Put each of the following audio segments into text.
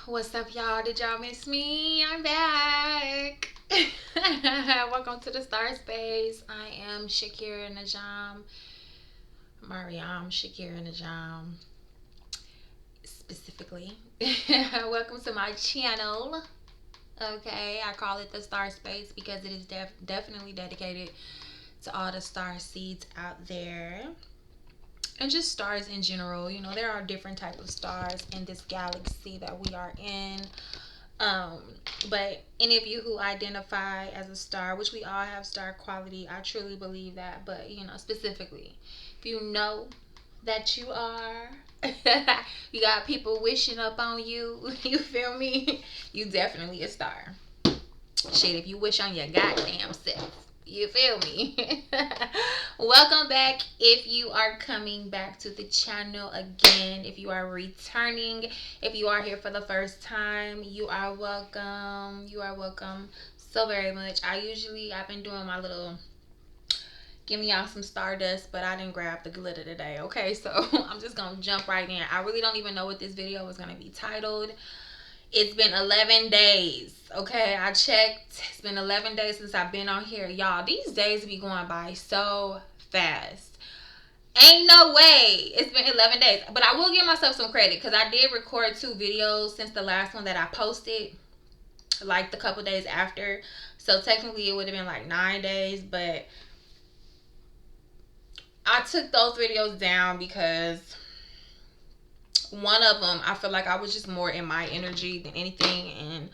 What's up, y'all? Did y'all miss me? I'm back. Welcome to the Star Space. I am Shakira Najam. Mariam Shakira Najam, specifically. Welcome to my channel. Okay, I call it the Star Space because it is definitely dedicated to all the star seeds out there. And just stars in general. You know, there are different types of stars in this galaxy that we are in. Um, but any of you who identify as a star, which we all have star quality, I truly believe that. But specifically, if you know that you are, you got people wishing up on you. You feel me? You definitely a star. Shit, if you wish on your goddamn self. You feel me? Welcome back if you are coming back to the channel again. If you are returning, if you are here for the first time, you are welcome. You are welcome so very much. I've been doing my little giving y'all some stardust, but I didn't grab the glitter today. Okay, so I'm just gonna jump right in. I really don't even know what this video is gonna be titled. It's been 11 days. Okay, I checked. It's been 11 days since I've been on here. Y'all, these days be going by so fast. Ain't no way. It's been 11 days. But I will give myself some credit because I did record 2 videos since the last one that I posted, like the couple days after. So technically it would have been like 9 days. But I took those videos down because one of them, I feel like I was just more in my energy than anything. And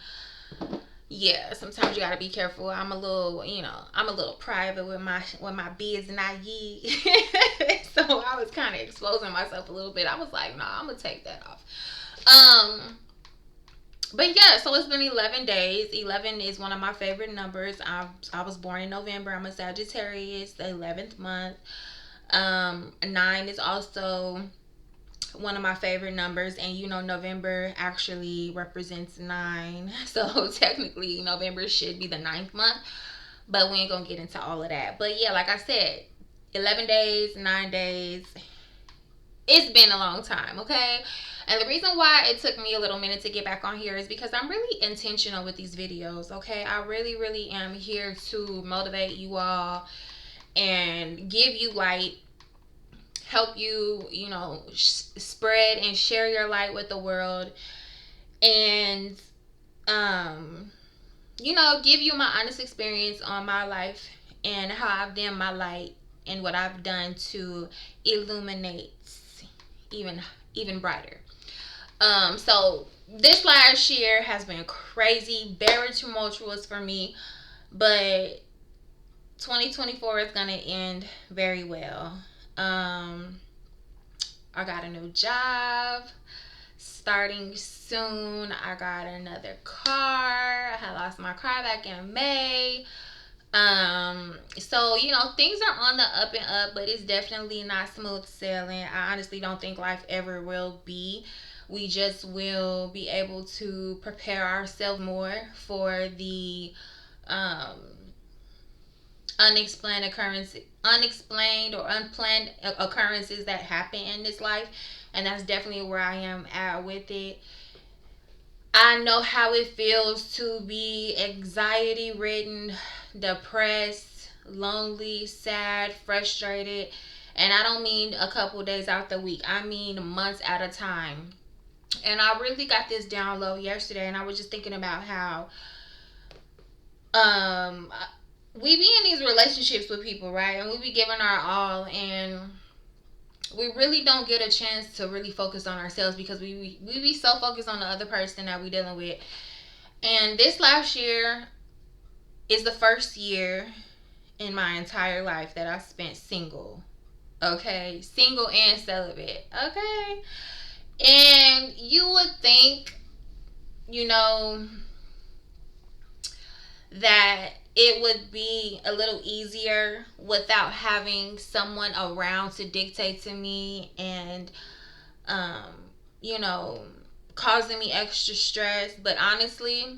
yeah, sometimes you gotta be careful. I'm a little private with my biz and so I was kind of exposing myself a little bit. I was like, nah, I'm gonna take that off. But yeah, so it's been 11 days. 11 is one of my favorite numbers. I was born in November. I'm a Sagittarius, the 11th month. 9 is also one of my favorite numbers, and November actually represents 9, so technically November should be the ninth month, but we ain't gonna get into all of that. But yeah, like I said, 11 days, 9 days, it's been a long time. Okay, and the reason why it took me a little minute to get back on here is because I'm really intentional with these videos. Okay, I really am here to motivate you all and give you light, help you, spread and share your light with the world, and give you my honest experience on my life and how I've dimmed my light and what I've done to illuminate even even brighter. So this last year has been crazy, very tumultuous for me, but 2024 is gonna end very well. I got a new job starting soon. I got another car. I had lost my car back in May. So things are on the up and up, but it's definitely not smooth sailing. I honestly don't think life ever will be. We just will be able to prepare ourselves more for the um unexplained or unplanned occurrences that happen in this life, and that's definitely where I am at with it. I know how it feels to be anxiety ridden, depressed, lonely, sad, frustrated, and I don't mean a couple days out the week, I mean months at a time. And I really got this download yesterday, and I was just thinking about how um we be in these relationships with people, right? And we be giving our all, and we really don't get a chance to really focus on ourselves because we be so focused on the other person that we dealing with. And this last year is the first year in my entire life that I spent single. Okay, single and celibate. Okay, and you would think, you know, that it would be a little easier without having someone around to dictate to me and um you know causing me extra stress. But honestly,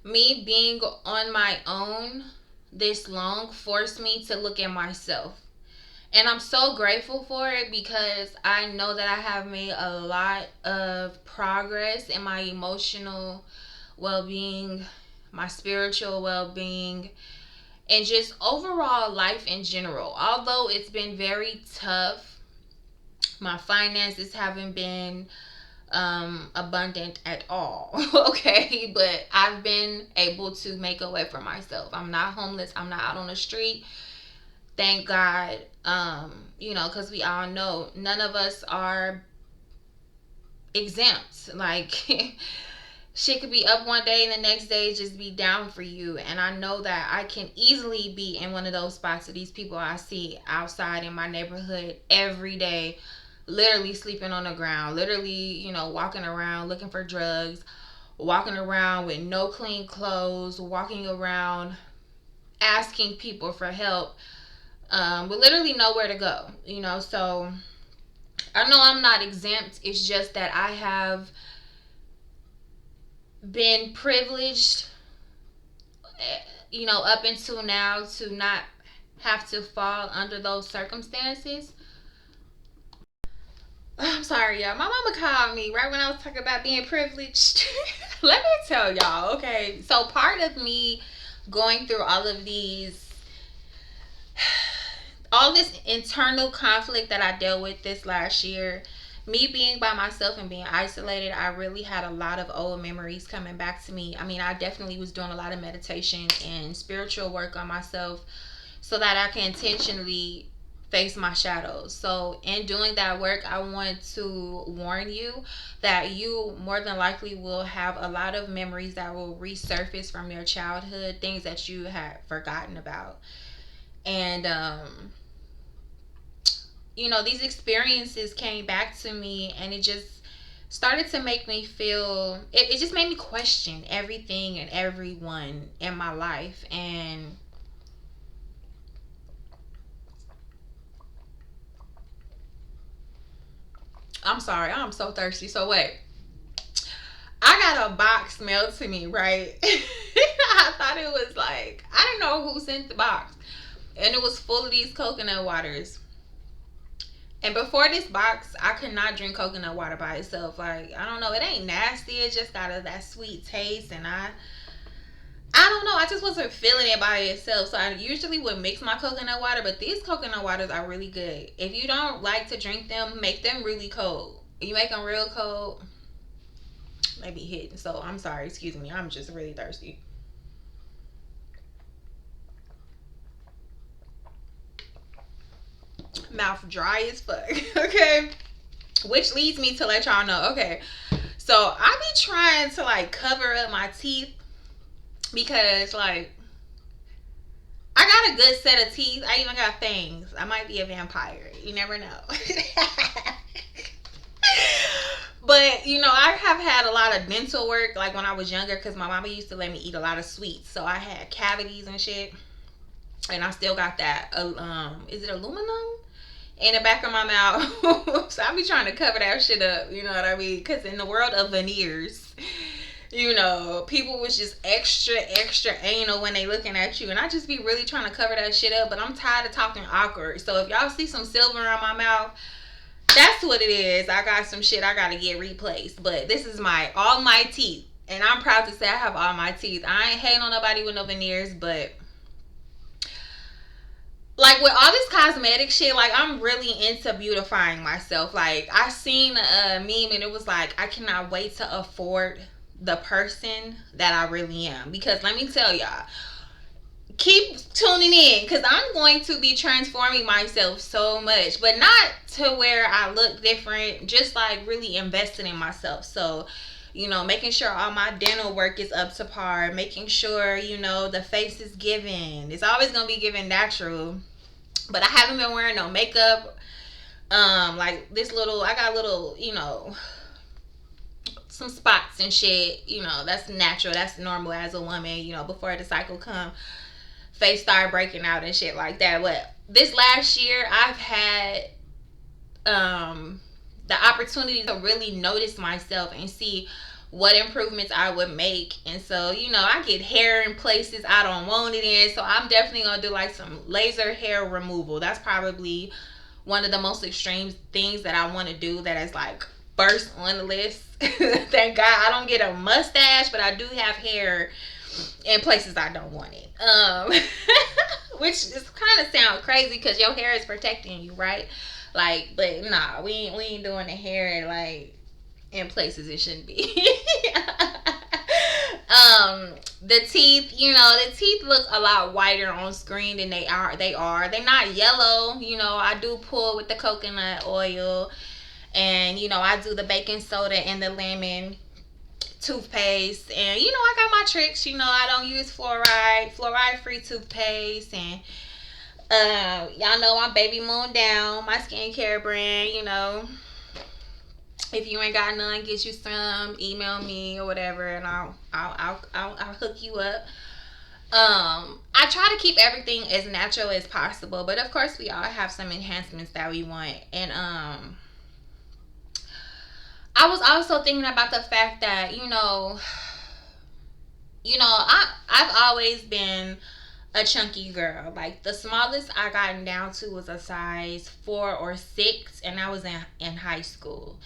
me being on my own this long forced me to look at myself And I'm so grateful for it because I know that I have made a lot of progress in my emotional well being, my spiritual well being, and just overall life in general. Although it's been very tough, my finances haven't been abundant at all. Okay, but I've been able to make a way for myself. I'm not homeless, I'm not out on the street, thank God. Because we all know none of us are exempt. Like, shit could be up one day and the next day just be down for you. And I know that I can easily be in one of those spots of these people I see outside in my neighborhood every day, literally sleeping on the ground, literally, walking around looking for drugs, walking around with no clean clothes, walking around asking people for help, with literally nowhere to go, So I know I'm not exempt. It's just that I have been privileged, up until now to not have to fall under those circumstances. I'm sorry, y'all. My mama called me right when I was talking about being privileged. Let me tell y'all, okay? So, part of me going through all this internal conflict that I dealt with this last year, me being by myself and being isolated, I really had a lot of old memories coming back to me. I mean, I definitely was doing a lot of meditation and spiritual work on myself so that I can intentionally face my shadows. So, in doing that work, I want to warn you that you more than likely will have a lot of memories that will resurface from your childhood, things that you had forgotten about. And these experiences came back to me, and it just started to make me feel it just made me question everything and everyone in my life. And I'm sorry, I'm so thirsty. So wait, I got a box mailed to me, right? I thought it was like, I didn't know who sent the box, and it was full of these coconut waters. And before this box, I could not drink coconut water by itself. Like, I don't know, it ain't nasty. It just got that sweet taste, and I don't know. I just wasn't feeling it by itself. So I usually would mix my coconut water, but these coconut waters are really good. If you don't like to drink them, make them really cold. You make them real cold, they be hitting. So I'm sorry, excuse me. I'm just really thirsty. Mouth dry as fuck. Okay. Which leads me to let y'all know. Okay. So I be trying to like cover up my teeth because like I got a good set of teeth. I even got fangs. I might be a vampire. You never know. But I have had a lot of dental work like when I was younger because my mama used to let me eat a lot of sweets. So I had cavities and shit, and I still got that. Is it aluminum in the back of my mouth? So I be trying to cover that shit up. You know what I mean? Because in the world of veneers, people was just extra anal when they looking at you, and I just be really trying to cover that shit up. But I'm tired of talking awkward. So if y'all see some silver on my mouth, that's what it is. I got some shit I gotta get replaced. But this is all my teeth. And I'm proud to say I have all my teeth. I ain't hating on nobody with no veneers, but like with all this cosmetic shit, like I'm really into beautifying myself. Like I seen a meme and it was like, I cannot wait to afford the person that I really am. Because let me tell y'all, keep tuning in because I'm going to be transforming myself so much, but not to where I look different, just like really investing in myself. So, making sure all my dental work is up to par, making sure, the face is given. It's always going to be given natural, but I haven't been wearing no makeup. Like this I got little, some spots and shit, that's natural, that's normal as a woman, before the cycle come face started breaking out and shit like that. But this last year, I've had the opportunity to really notice myself and see what improvements I would make. And so, I get hair in places I don't want it in. So I'm definitely gonna do like some laser hair removal. That's probably one of the most extreme things that I want to do that is like first on the list. Thank God I don't get a mustache, but I do have hair in places I don't want it. Which is kind of sound crazy because your hair is protecting you, right? Like, but nah, we ain't doing the hair like in places it shouldn't be. The teeth, the teeth look a lot whiter on screen than they're not yellow. I do pull with the coconut oil, and I do the baking soda and the lemon toothpaste. And I got my tricks. I don't use fluoride free toothpaste. And y'all know I'm Baby Moon Down, my skincare brand. If you ain't got none, get you some. Email me or whatever, and I'll hook you up. I try to keep everything as natural as possible, but of course we all have some enhancements that we want. And I was also thinking about the fact that I've always been a chunky girl. Like the smallest I gotten down to was a size 4 or 6, and I was in high school.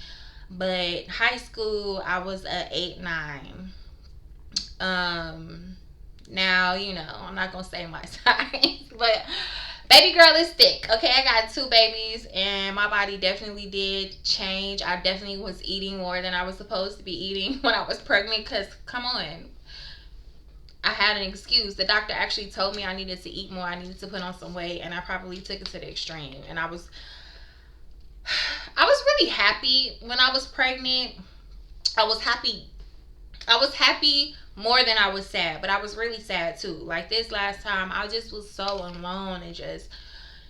But high school I was a 8-9. Now I'm not gonna say my size, but baby girl is thick. Okay, I got 2 babies, and my body definitely did change. I definitely was eating more than I was supposed to be eating when I was pregnant. Cause come on, I had an excuse. The doctor actually told me I needed to eat more. I needed to put on some weight, and I probably took it to the extreme. And I was really happy when I was pregnant. I was happy. I was happy more than I was sad, but I was really sad too. Like this last time, I just was so alone and just,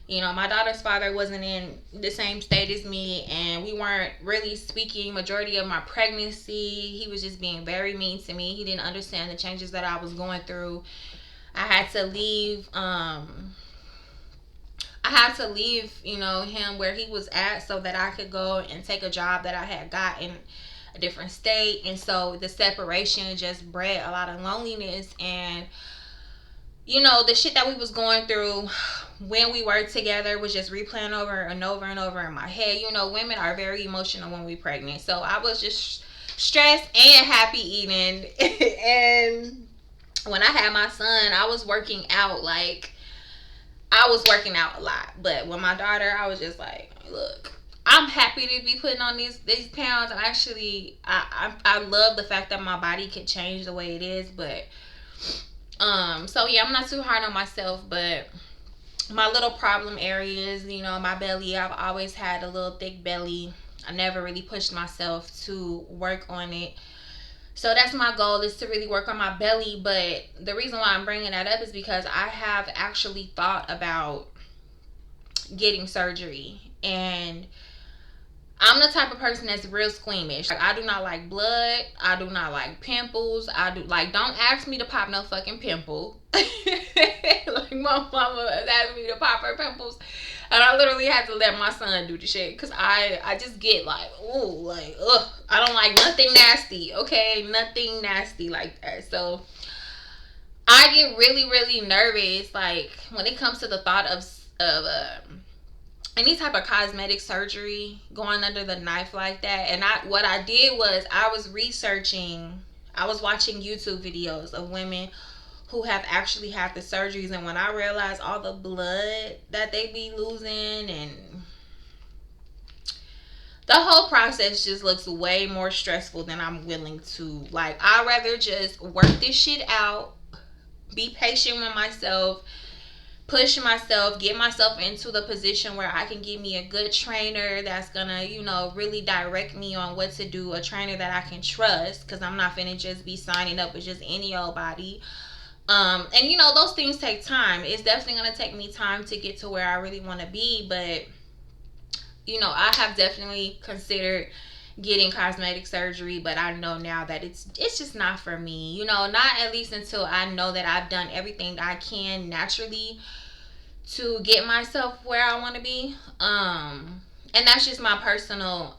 my daughter's father wasn't in the same state as me, and we weren't really speaking majority of my pregnancy. He was just being very mean to me. He didn't understand the changes that I was going through. I had to leave. Him where he was at so that I could go and take a job that I had got in a different state. And so the separation just bred a lot of loneliness. And the shit that we was going through when we were together was just replaying over and over and over in my head. Women are very emotional when we pregnant. So I was just stressed and happy eating. And when I had my son, I was working out. Like, I was working out a lot. But with my daughter, I was just like, look, I'm happy to be putting on these pounds. And actually, I love the fact that my body can change the way it is. But so yeah, I'm not too hard on myself. But my little problem areas, my belly, I've always had a little thick belly. I never really pushed myself to work on it. So that's my goal, is to really work on my belly. But the reason why I'm bringing that up is because I have actually thought about getting surgery. And I'm the type of person that's real squeamish. Like, I do not like blood. I do not like pimples. Don't ask me to pop no fucking pimple. Like, my mama asked me to pop her pimples. And I literally had to let my son do the shit. Because I just get like, ooh, like, ugh. I don't like nothing nasty, okay? Nothing nasty like that. So I get really, really nervous, like, when it comes to the thought of any type of cosmetic surgery, going under the knife like that. And what I did was I was watching YouTube videos of women who have actually had the surgeries. And when I realized all the blood that they be losing, and the whole process just looks way more stressful than I'm willing to. Like, I'd rather just work this shit out, be patient with myself, push myself, get myself into the position where I can give me a good trainer that's gonna, really direct me on what to do, a trainer that I can trust, because I'm not finna just be signing up with just any old body. And those things take time. It's definitely gonna take me time to get to where I really want to be, but I have definitely considered getting cosmetic surgery, but I know now that it's just not for me. Not at least until I know that I've done everything I can naturally to get myself where I want to be. And that's just my personal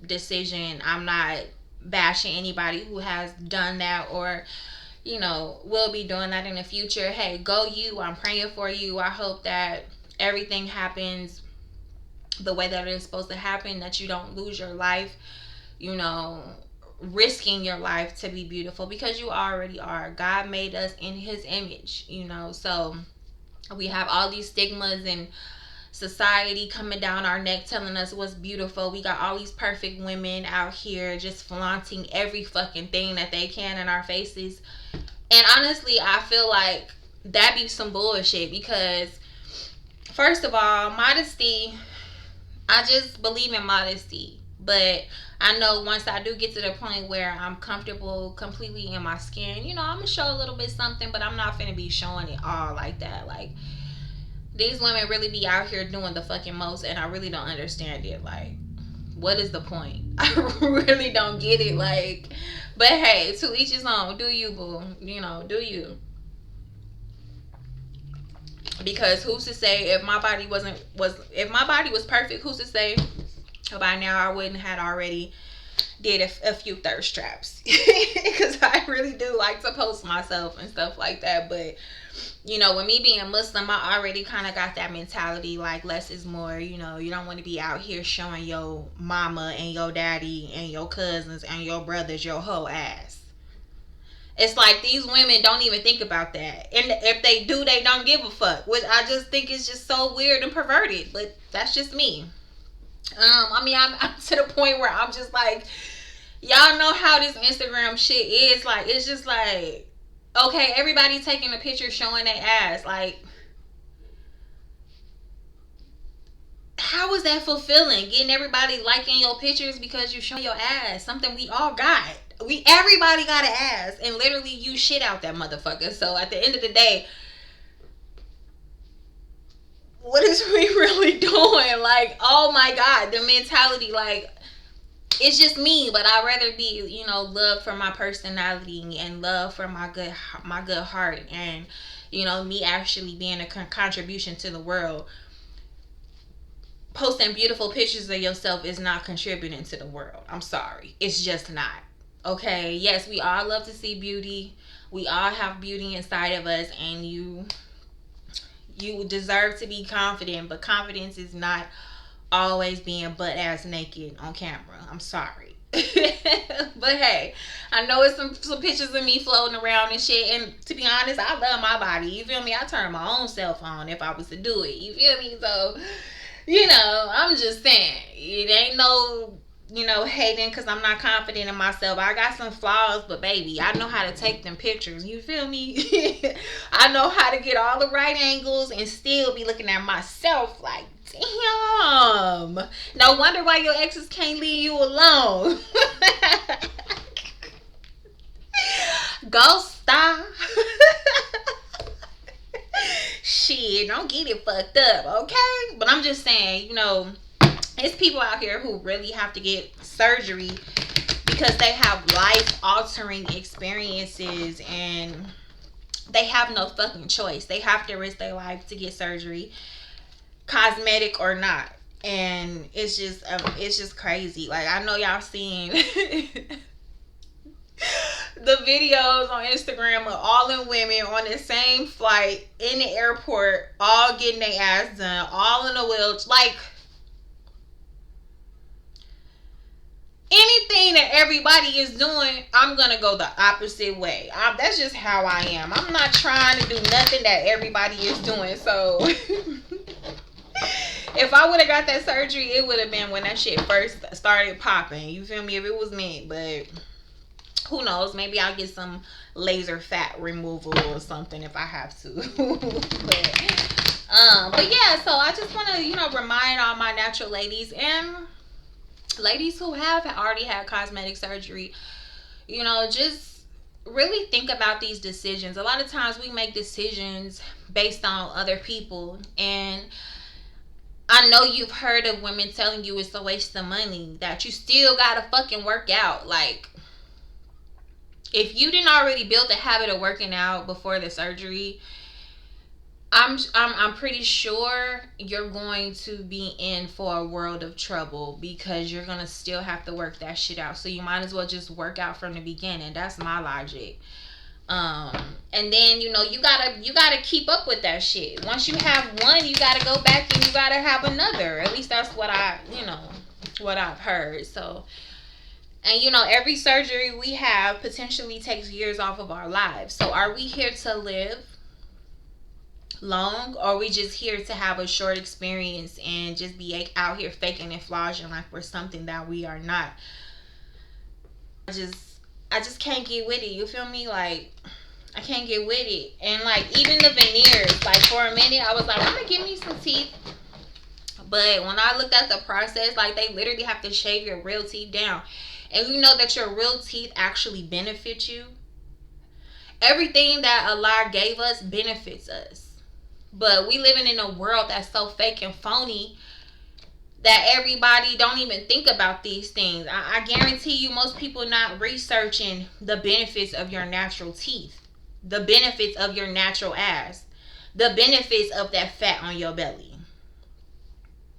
decision. I'm not bashing anybody who has done that or, will be doing that in the future. Hey, go you. I'm praying for you. I hope that everything happens the way that it's supposed to happen, that you don't lose your life, you know, risking your life to be beautiful, because you already are. God made us in his image, so we have all these stigmas and society coming down our neck telling us what's beautiful. We got all these perfect women out here just flaunting every fucking thing that they can in our faces. And honestly, I feel like that be some bullshit, because first of all, modesty, I just believe in modesty. But I know once I do get to the point where I'm comfortable completely in my skin, I'm gonna show a little bit something, but I'm not finna be showing it all like that. Like, these women really be out here doing the fucking most, and I really don't understand it. Like, what is the point? I really don't get it. Like, but hey, to each his own. Do you, boo? Do you? Because who's to say if my body if my body was perfect? Who's to say by now I wouldn't had already did a few thirst traps? Because I really do like to post myself and stuff like that. But with me being Muslim, I already kind of got that mentality, like less is more. You don't want to be out here showing your mama and your daddy and your cousins and your brothers your whole ass. It's like these women don't even think about that, and if they do, they don't give a fuck, which I just think is just so weird and perverted. But that's just me. I'm to the point where I'm just like, y'all know how this Instagram shit is. Like, it's just like, okay, everybody taking a picture showing their ass. Like, how is that fulfilling? Getting everybody liking your pictures because you show your ass. Something we all got. Everybody got an ass, and literally you shit out that motherfucker. So at the end of the day, what is we really doing? Like, oh my God, the mentality, like, it's just me, but I'd rather be, loved for my personality and love for my good heart, and, me actually being a contribution to the world. Posting beautiful pictures of yourself is not contributing to the world. I'm sorry. It's just not. Okay? Yes, we all love to see beauty. We all have beauty inside of us, and you deserve to be confident, but confidence is not always being butt ass naked on camera. I'm sorry. But hey, I know it's some pictures of me floating around and shit, and to be honest, I love my body. You feel me? I turn my own self on if I was to do it. You feel me? So, I'm just saying, it ain't no hating because I'm not confident in myself. I got some flaws, but baby, I know how to take them pictures. You feel me? I know how to get all the right angles and still be looking at myself like, damn. No wonder why your exes can't leave you alone. Ghost star. Shit, don't get it fucked up, okay? But I'm just saying, it's people out here who really have to get surgery because they have life altering experiences and they have no fucking choice. They have to risk their life to get surgery, cosmetic or not. And it's just crazy. Like, I know y'all seen the videos on Instagram of all them women on the same flight in the airport, all getting their ass done, all in a wheelchair. Like, anything that everybody is doing, I'm gonna go the opposite way. That's just how I am. I'm not trying to do nothing that everybody is doing. So if I would have got that surgery, it would have been when that shit first started popping. You feel me? If it was me. But who knows? Maybe I'll get some laser fat removal or something if I have to. but yeah, so I just want to, remind all my natural ladies and ladies who have already had cosmetic surgery, just really think about these decisions. A lot of times we make decisions based on other people, and I know you've heard of women telling you it's a waste of money, that you still gotta fucking work out. Like, if you didn't already build the habit of working out before the surgery, I'm pretty sure you're going to be in for a world of trouble because you're gonna still have to work that shit out. So you might as well just work out from the beginning. That's my logic. Um, and then you gotta keep up with that shit. Once you have one, you gotta go back and you gotta have another. At least that's what I've heard. So, and every surgery we have potentially takes years off of our lives. So are we here to live long, or are we just here to have a short experience and just be out here faking and flogging like we're something that we are not? I just can't get with it. You feel me? Like, I can't get with it. And like, even the veneers, like, for a minute I was like, I'm gonna give me some teeth. But when I looked at the process, like, they literally have to shave your real teeth down. And you know that your real teeth actually benefit you. Everything that Allah gave us benefits us. But we living in a world that's so fake and phony that everybody don't even think about these things. I guarantee you most people not researching the benefits of your natural teeth, the benefits of your natural ass, the benefits of that fat on your belly,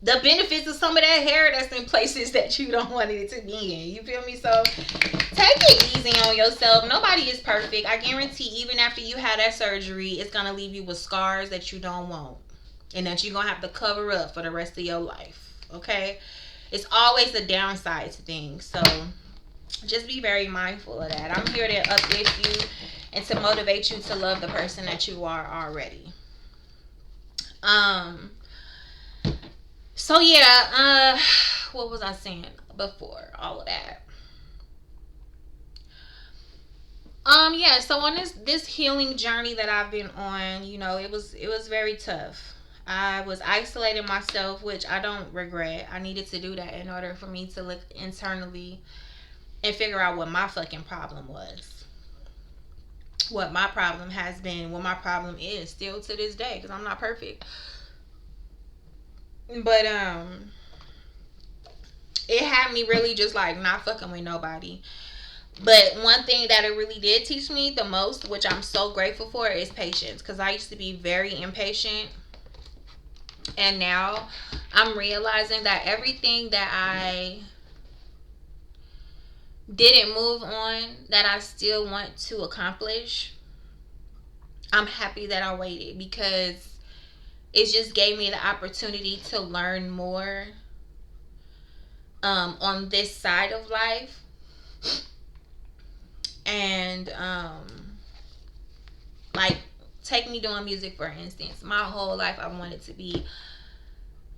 the benefits of some of that hair that's in places that you don't want it to be in. You feel me? So take it easy on yourself. Nobody is perfect. I guarantee even after you have that surgery, it's going to leave you with scars that you don't want and that you're going to have to cover up for the rest of your life. Okay? It's always a downside to things. So just be very mindful of that. I'm here to uplift you and to motivate you to love the person that you are already. So yeah, what was I saying before all of that? Yeah, so on this healing journey that I've been on, it was very tough. I was isolating myself, which I don't regret. I needed to do that in order for me to look internally and figure out what my fucking problem was. What my problem has been, what my problem is still to this day, because I'm not perfect. But it had me really just like not fucking with nobody. But one thing that it really did teach me the most, which I'm so grateful for, is patience. Because I used to be very impatient. And now I'm realizing that everything that I didn't move on, that I still want to accomplish, I'm happy that I waited, because it just gave me the opportunity to learn more on this side of life. And like, take me doing music for instance. My whole life I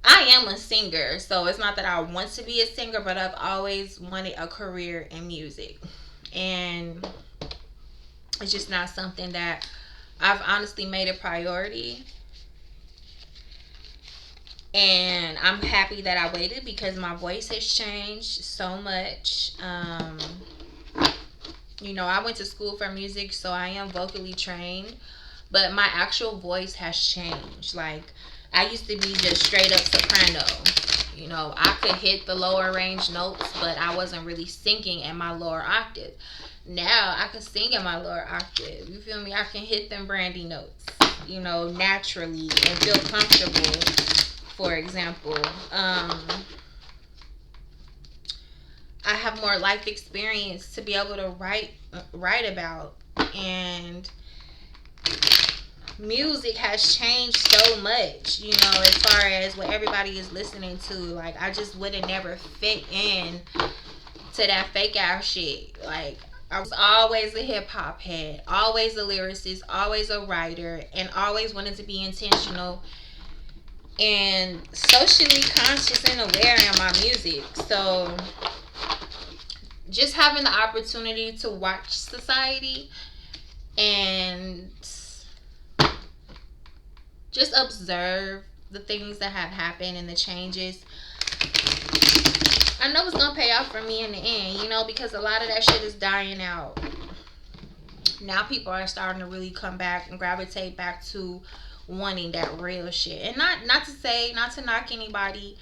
am a singer, so it's not that I want to be a singer, but I've always wanted a career in music. And it's just not something that I've honestly made a priority. And I'm happy that I waited, because my voice has changed so much. I went to school for music, so I am vocally trained, but my actual voice has changed. Like, I used to be just straight up soprano. I could hit the lower range notes, but I wasn't really singing in my lower octave. Now I can sing in my lower octave. You feel me? I can hit them brandy notes, naturally and feel comfortable. For example, I have more life experience to be able to write about, and music has changed so much, as far as what everybody is listening to. Like, I just would have never fit in to that fake ass shit. Like, I was always a hip hop head, always a lyricist, always a writer, and always wanted to be intentional and socially conscious and aware in my music. So just having the opportunity to watch society and just observe the things that have happened and the changes, I know it's gonna pay off for me in the end, because a lot of that shit is dying out. Now people are starting to really come back and gravitate back to wanting that real shit. And not to knock anybody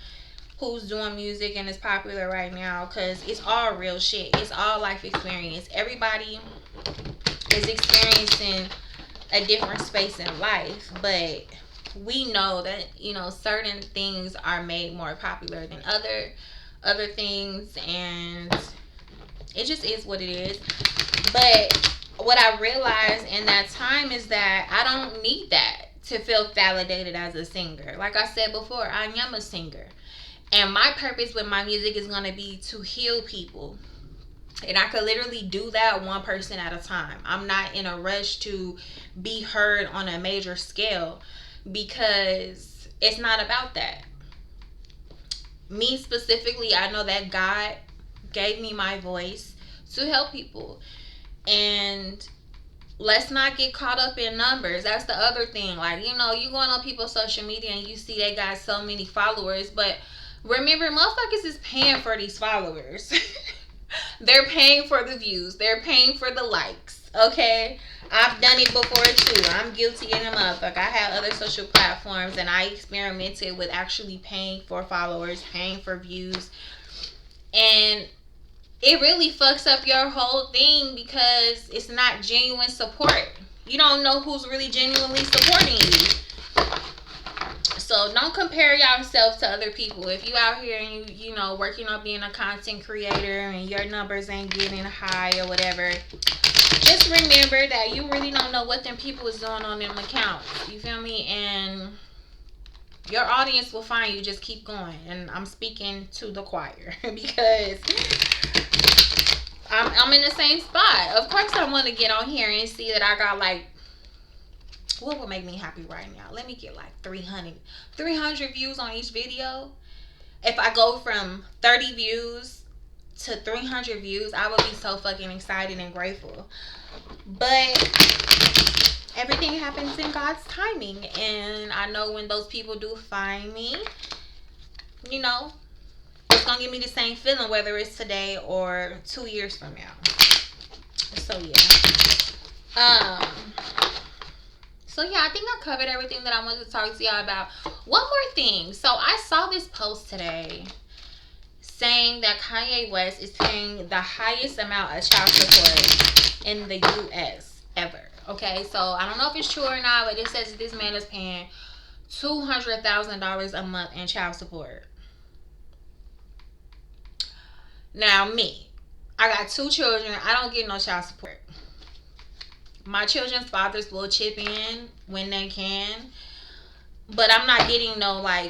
who's doing music and is popular right now, because it's all real shit. It's all life experience. Everybody is experiencing a different space in life, but we know that, certain things are made more popular than other things, and it just is what it is. But what I realized in that time is that I don't need that to feel validated as a singer. Like I said before, I am a singer. And my purpose with my music is going to be to heal people. And I could literally do that one person at a time. I'm not in a rush to be heard on a major scale because it's not about that. Me specifically, I know that God gave me my voice to help people. And let's not get caught up in numbers. That's the other thing. Like, you going on people's social media and you see they got so many followers, but remember, motherfuckers is paying for these followers. They're paying for the views. They're paying for the likes. Okay? I've done it before too. I'm guilty in a motherfucker. I had other social platforms and I experimented with actually paying for followers, paying for views. And it really fucks up your whole thing because it's not genuine support. You don't know who's really genuinely supporting you. So don't compare yourself to other people. If you out here and you working on being a content creator and your numbers ain't getting high or whatever, just remember that you really don't know what them people is doing on them accounts. You feel me? And your audience will find you. Just keep going. And I'm speaking to the choir because I'm in the same spot. Of course I want to get on here and see that I got like, what would make me happy right now? Let me get like 300 views on each video. If I go from 30 views to 300 views, I would be so fucking excited and grateful. But everything happens in God's timing. And I know when those people do find me, it's going to give me the same feeling whether it's today or 2 years from now. So, yeah. So yeah, I think I covered everything that I wanted to talk to y'all about. One more thing. So I saw this post today saying that Kanye West is paying the highest amount of child support in the U.S. ever. Okay, so I don't know if it's true or not, but it says that this man is paying $200,000 a month in child support. Now me, I got 2 children. I don't get no child support. My children's fathers will chip in when they can. But I'm not getting I'm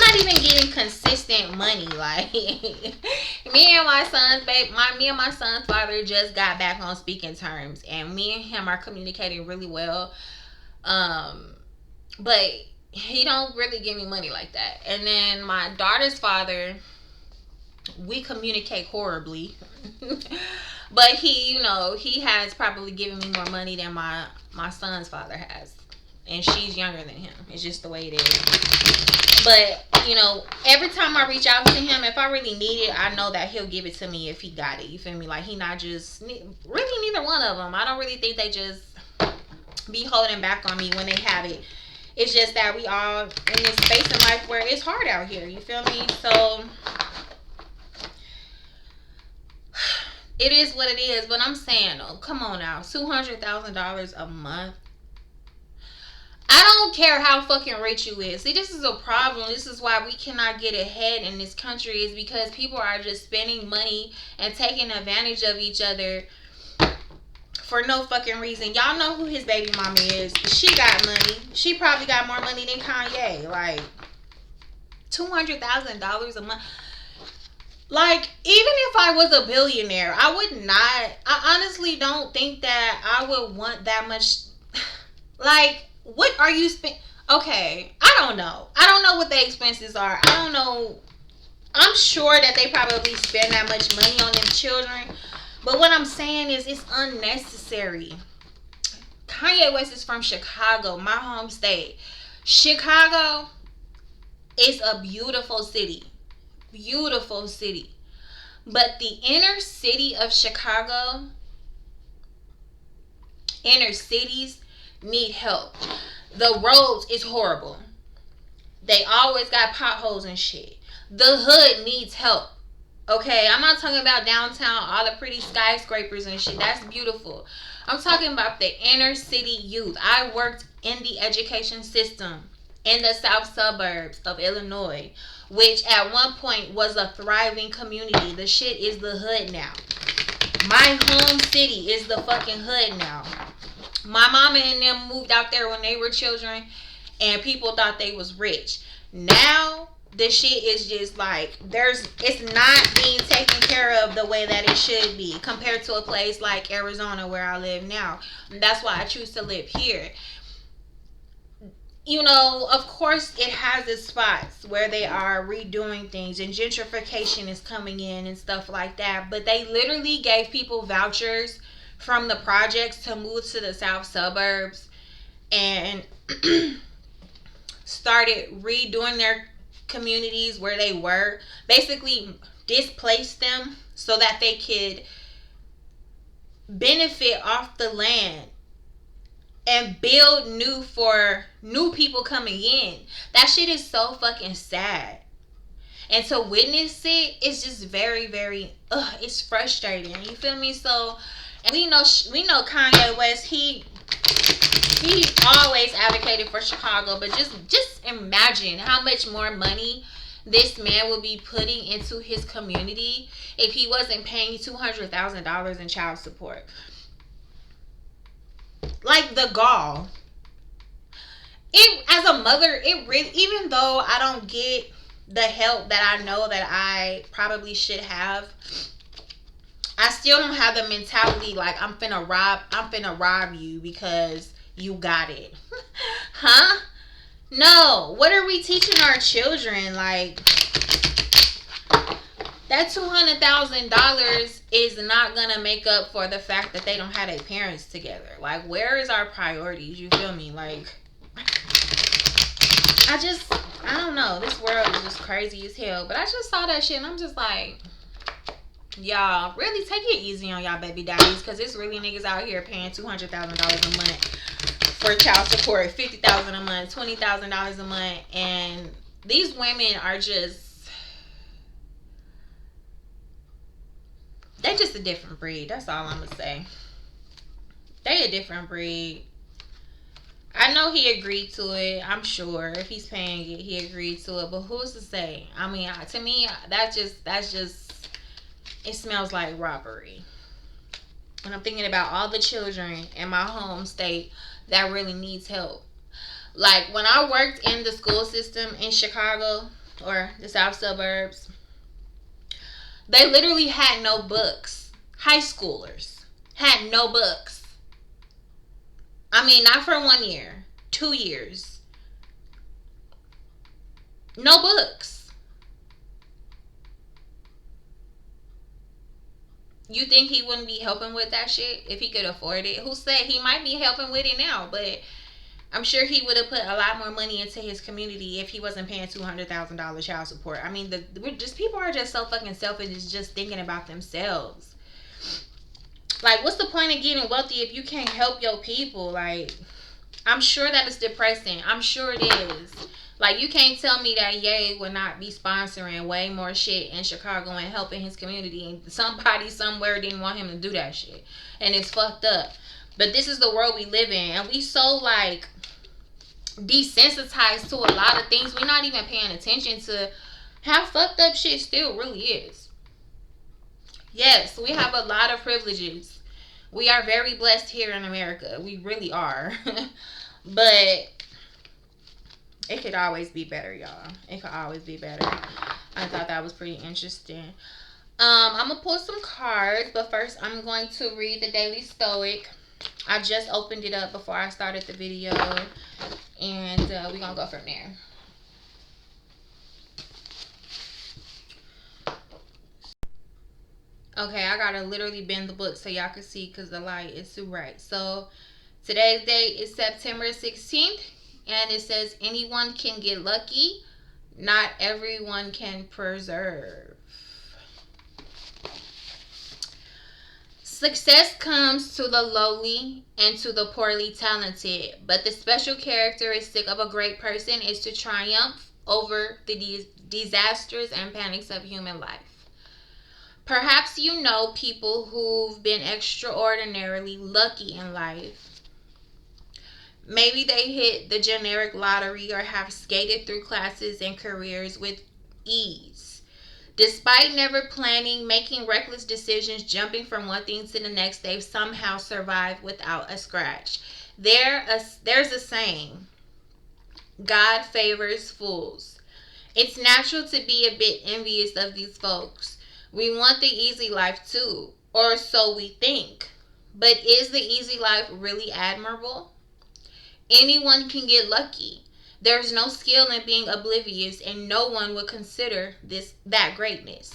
not even getting consistent money. Like, me and my son's father just got back on speaking terms. And me and him are communicating really well. But he don't really give me money like that. And then my daughter's father, we communicate horribly. But he has probably given me more money than my son's father has. And she's younger than him. It's just the way it is. But, every time I reach out to him, if I really need it, I know that he'll give it to me if he got it. You feel me? Like, he not just, really neither one of them. I don't really think they just be holding back on me when they have it. It's just that we all in this space in life where it's hard out here. You feel me? So it is what it is. But I'm saying, though, come on now, $200,000 a month. I don't care how fucking rich you is. See, this is a problem. This is why we cannot get ahead in this country, is because people are just spending money and taking advantage of each other for no fucking reason. Y'all know who his baby mama is. She got money. She probably got more money than Kanye. Like, $200,000 a month. Like, even if I was a billionaire, I honestly don't think that I would want that much. Like, what are you spending? Okay, I don't know. I don't know what the expenses are. I don't know. I'm sure that they probably spend that much money on them children. But what I'm saying is, it's unnecessary. Kanye West is from Chicago, my home state. Chicago is a beautiful city. Beautiful city. But the inner city of Chicago, inner cities, need help. The roads is horrible. They always got potholes and shit. The hood needs help. Okay, I'm not talking about downtown, all the pretty skyscrapers and shit. That's beautiful. I'm talking about the inner city youth. I worked in the education system in the south suburbs of Illinois, which at one point was a thriving community. The shit is the hood now. My home city is the fucking hood now. My mama and them moved out there when they were children, and people thought they was rich. Now the shit is just like it's not being taken care of the way that it should be compared to a place like Arizona where I live now. And that's why I choose to live here. You know, of course it has its spots where they are redoing things and gentrification is coming in and stuff like that, but they literally gave people vouchers from the projects to move to the south suburbs and started redoing their communities where they were, basically displaced them so that they could benefit off the land and build new for new people coming in. That shit is so fucking sad. And to witness it, it's just very, very, it's frustrating. You feel me? So, and we know Kanye West, he always advocated for Chicago, but just imagine how much more money this man would be putting into his community if he wasn't paying $200,000 in child support. Like the gall. It, as a mother, it really, even though I don't get the help that I know that I probably should have, I still don't have the mentality like I'm finna rob you because you got it. Huh? No. What are we teaching our children? Like, that $200,000 is not gonna make up for the fact that they don't have their parents together. Like, where is our priorities? You feel me? Like, I don't know. This world is just crazy as hell. But I just saw that shit and I'm just like, y'all really take it easy on y'all baby daddies, because it's really niggas out here paying $200,000 a month for child support, $50,000 a month, $20,000 a month, and these women are they just a different breed. That's all I'm gonna say. They a different breed. I know he agreed to it. I'm sure if he's paying it, he agreed to it. But who's to say? I mean, to me, that's just it smells like robbery. And I'm thinking about all the children in my home state that really needs help. Like, when I worked in the school system in Chicago or the south suburbs, they literally had no books. High schoolers had no books. I mean, not for 1 year, 2 years. No books. You think he wouldn't be helping with that shit if he could afford it? Who said? He might be helping with it now, but I'm sure he would have put a lot more money into his community if he wasn't paying $200,000 child support. I mean, people are just so fucking selfish, just thinking about themselves. Like, what's the point of getting wealthy if you can't help your people? Like, I'm sure that it's depressing. I'm sure it is. Like, you can't tell me that Ye would not be sponsoring way more shit in Chicago and helping his community, and somebody somewhere didn't want him to do that shit. And it's fucked up. But this is the world we live in. And we so, like, desensitized to a lot of things. We're not even paying attention to how fucked up shit still really is. Yes, we have a lot of privileges. We are very blessed here in America. We really are. But it could always be better, y'all. It could always be better. I thought that was pretty interesting. I'm going to pull some cards, but first I'm going to read the Daily Stoic. I just opened it up before I started the video, and we're going to go from there. Okay, I gotta literally bend the book so y'all can see because the light is too bright. So today's date is September 16th, and it says anyone can get lucky, not everyone can persevere. Success comes to the lowly and to the poorly talented, but the special characteristic of a great person is to triumph over the disasters and panics of human life. Perhaps you know people who've been extraordinarily lucky in life. Maybe they hit the generic lottery or have skated through classes and careers with ease. Despite never planning, making reckless decisions, jumping from one thing to the next, they've somehow survived without a scratch. There's a saying, God favors fools. It's natural to be a bit envious of these folks. We want the easy life too, or so we think. But is the easy life really admirable? Anyone can get lucky. There's no skill in being oblivious, and no one would consider that greatness.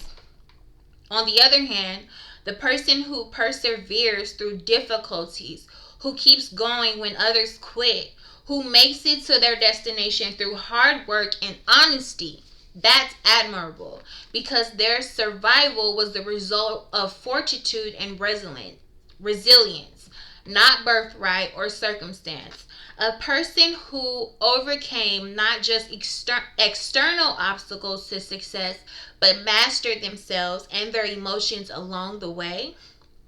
On the other hand, the person who perseveres through difficulties, who keeps going when others quit, who makes it to their destination through hard work and honesty, that's admirable because their survival was the result of fortitude and resilience, not birthright or circumstance. A person who overcame not just external obstacles to success, but mastered themselves and their emotions along the way,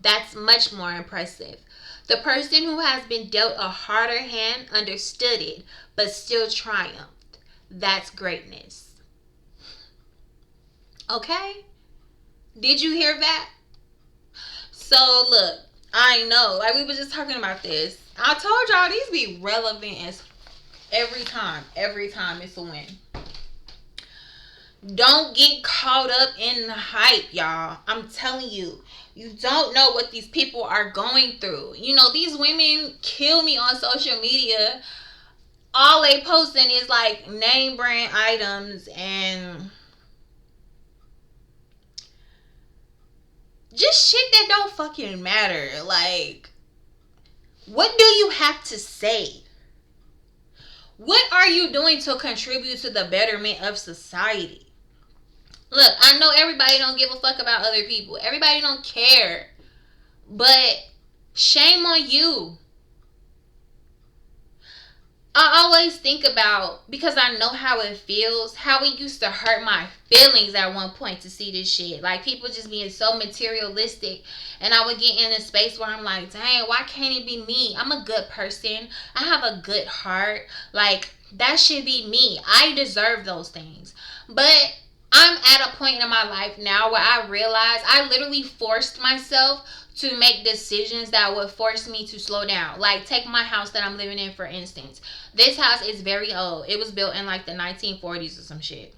that's much more impressive. The person who has been dealt a harder hand understood it, but still triumphed. That's greatness. Okay? Did you hear that? So look, I know, like we were just talking about this. I told y'all these be relevant as every time. Every time it's a win. Don't get caught up in the hype, y'all. I'm telling you. You don't know what these people are going through. You know, these women kill me on social media. All they posting is like name brand items and just shit that don't fucking matter. Like, what do you have to say? What are you doing to contribute to the betterment of society? Look, I know everybody don't give a fuck about other people. Everybody don't care. But shame on you. I always think about, because I know how it feels, how it used to hurt my feelings at one point to see this shit. Like, people just being so materialistic. And I would get in a space where I'm like, dang, why can't it be me? I'm a good person. I have a good heart. Like, that should be me. I deserve those things. But I'm at a point in my life now where I realize I literally forced myself to make decisions that would force me to slow down. Like, take my house that I'm living in, for instance. This house is very old. It was built in like the 1940s or some shit.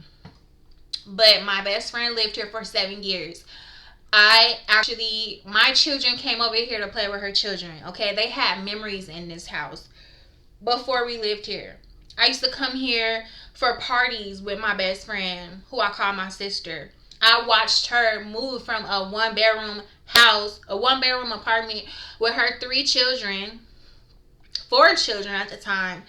But my best friend lived here for 7 years. My children came over here to play with her children. Okay, they had memories in this house before we lived here. I used to come here for parties with my best friend, who I call my sister. I watched her move from a one-bedroom house, a one-bedroom apartment with her 4 children at the time,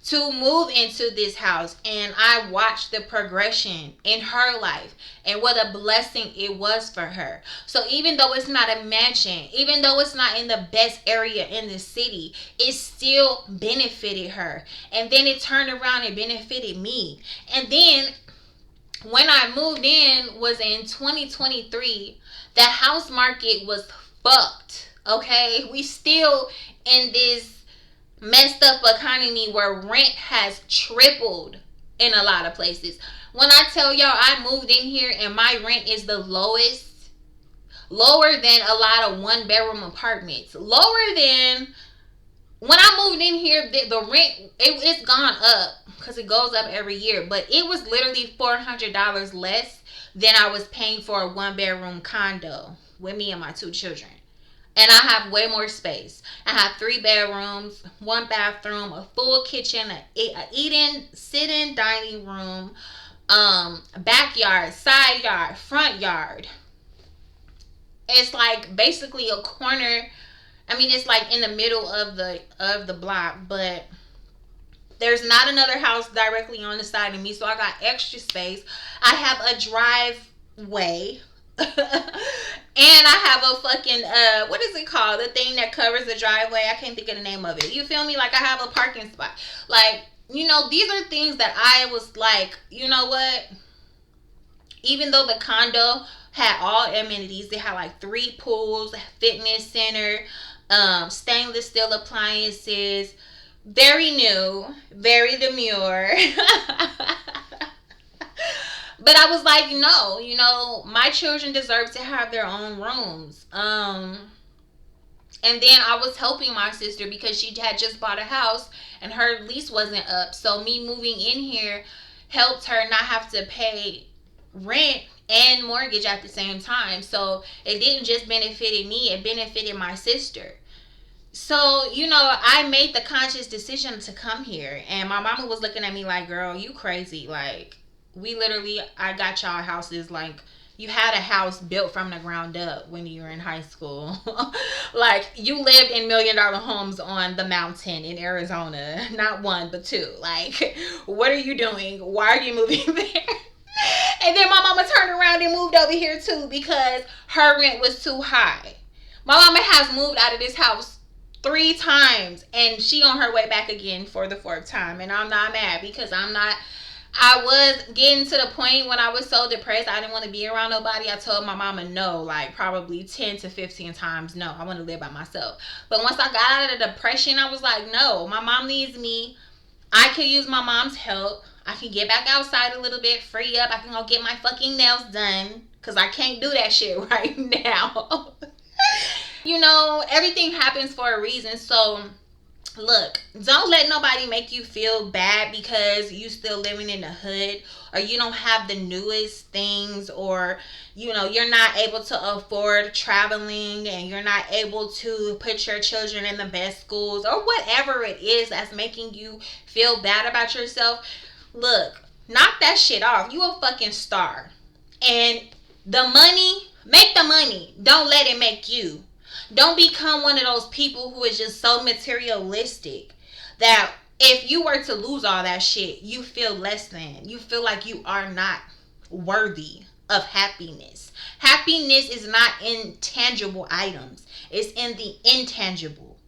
to move into this house. And I watched the progression in her life and what a blessing it was for her. So even though it's not a mansion, even though it's not in the best area in the city, it still benefited her. And then it turned around and benefited me. And then when I moved in was in 2023. The house market was fucked. Okay, we still in this messed up economy where rent has tripled in a lot of places. When I tell y'all I moved in here and my rent is the lowest, lower than a lot of one-bedroom apartments, lower than when I moved in here. The rent, it's gone up because it goes up every year, but it was literally $400 less than I was paying for a one-bedroom condo with me and my 2 children. And I have way more space. I have 3 bedrooms, 1 bathroom, a full kitchen, a eating, sitting, dining room, backyard, side yard, front yard. It's like basically a corner. I mean, it's like in the middle of the block, but there's not another house directly on the side of me, so I got extra space. I have a driveway. And I have a fucking what is it called, the thing that covers the driveway? I can't think of the name of it. You feel me? Like, I have a parking spot. Like, you know, these are things that I was like, you know what, even though the condo Had all amenities. They had like 3 pools, fitness center, stainless steel appliances. Very new, very demure. But I was like, no, my children deserve to have their own rooms. And then I was helping my sister because she had just bought a house and her lease wasn't up. So me moving in here helped her not have to pay rent and mortgage at the same time. So it didn't just benefited me, it benefited my sister. So, I made the conscious decision to come here. And my mama was looking at me like, girl, you crazy. Like, I got y'all houses. Like, you had a house built from the ground up when you were in high school. Like, you lived in $1 million homes on the mountain in Arizona. Not one, but two. Like, what are you doing? Why are you moving there? And then my mama turned around and moved over here too because her rent was too high. My mama has moved out of this house 3 times and she on her way back again for the 4th time. And I'm not mad because I was getting to the point when I was so depressed I didn't want to be around nobody. I told my mama no, like probably 10 to 15 times no. I want to live by myself. But once I got out of the depression, I was like, no, my mom needs me. I could use my mom's help. I can get back outside a little bit, free up. I can go get my fucking nails done because I can't do that shit right now. Everything happens for a reason. So look, don't let nobody make you feel bad because you still living in the hood or you don't have the newest things, or you're not able to afford traveling and you're not able to put your children in the best schools or whatever it is that's making you feel bad about yourself. Look, knock that shit off. You a fucking star. And make the money. Don't let it make you. Don't become one of those people who is just so materialistic that if you were to lose all that shit, you feel less than. You feel like you are not worthy of happiness. Happiness is not in tangible items. It's in the intangible.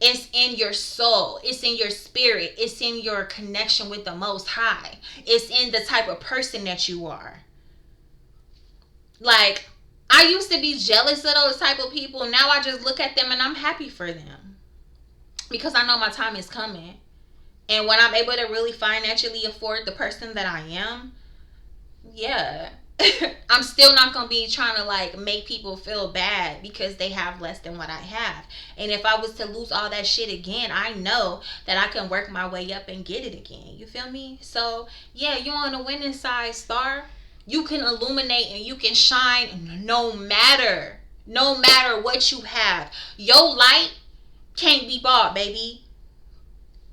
It's in your soul. It's in your spirit. It's in your connection with the Most High. It's in the type of person that you are. Like, I used to be jealous of those type of people. Now I just look at them and I'm happy for them. Because I know my time is coming. And when I'm able to really financially afford the person that I am, yeah. I'm still not going to be trying to like make people feel bad because they have less than what I have. And if I was to lose all that shit again, I know that I can work my way up and get it again. You feel me? So yeah, you on the winning side, star. You can illuminate and you can shine no matter what you have. Your light can't be bought, baby.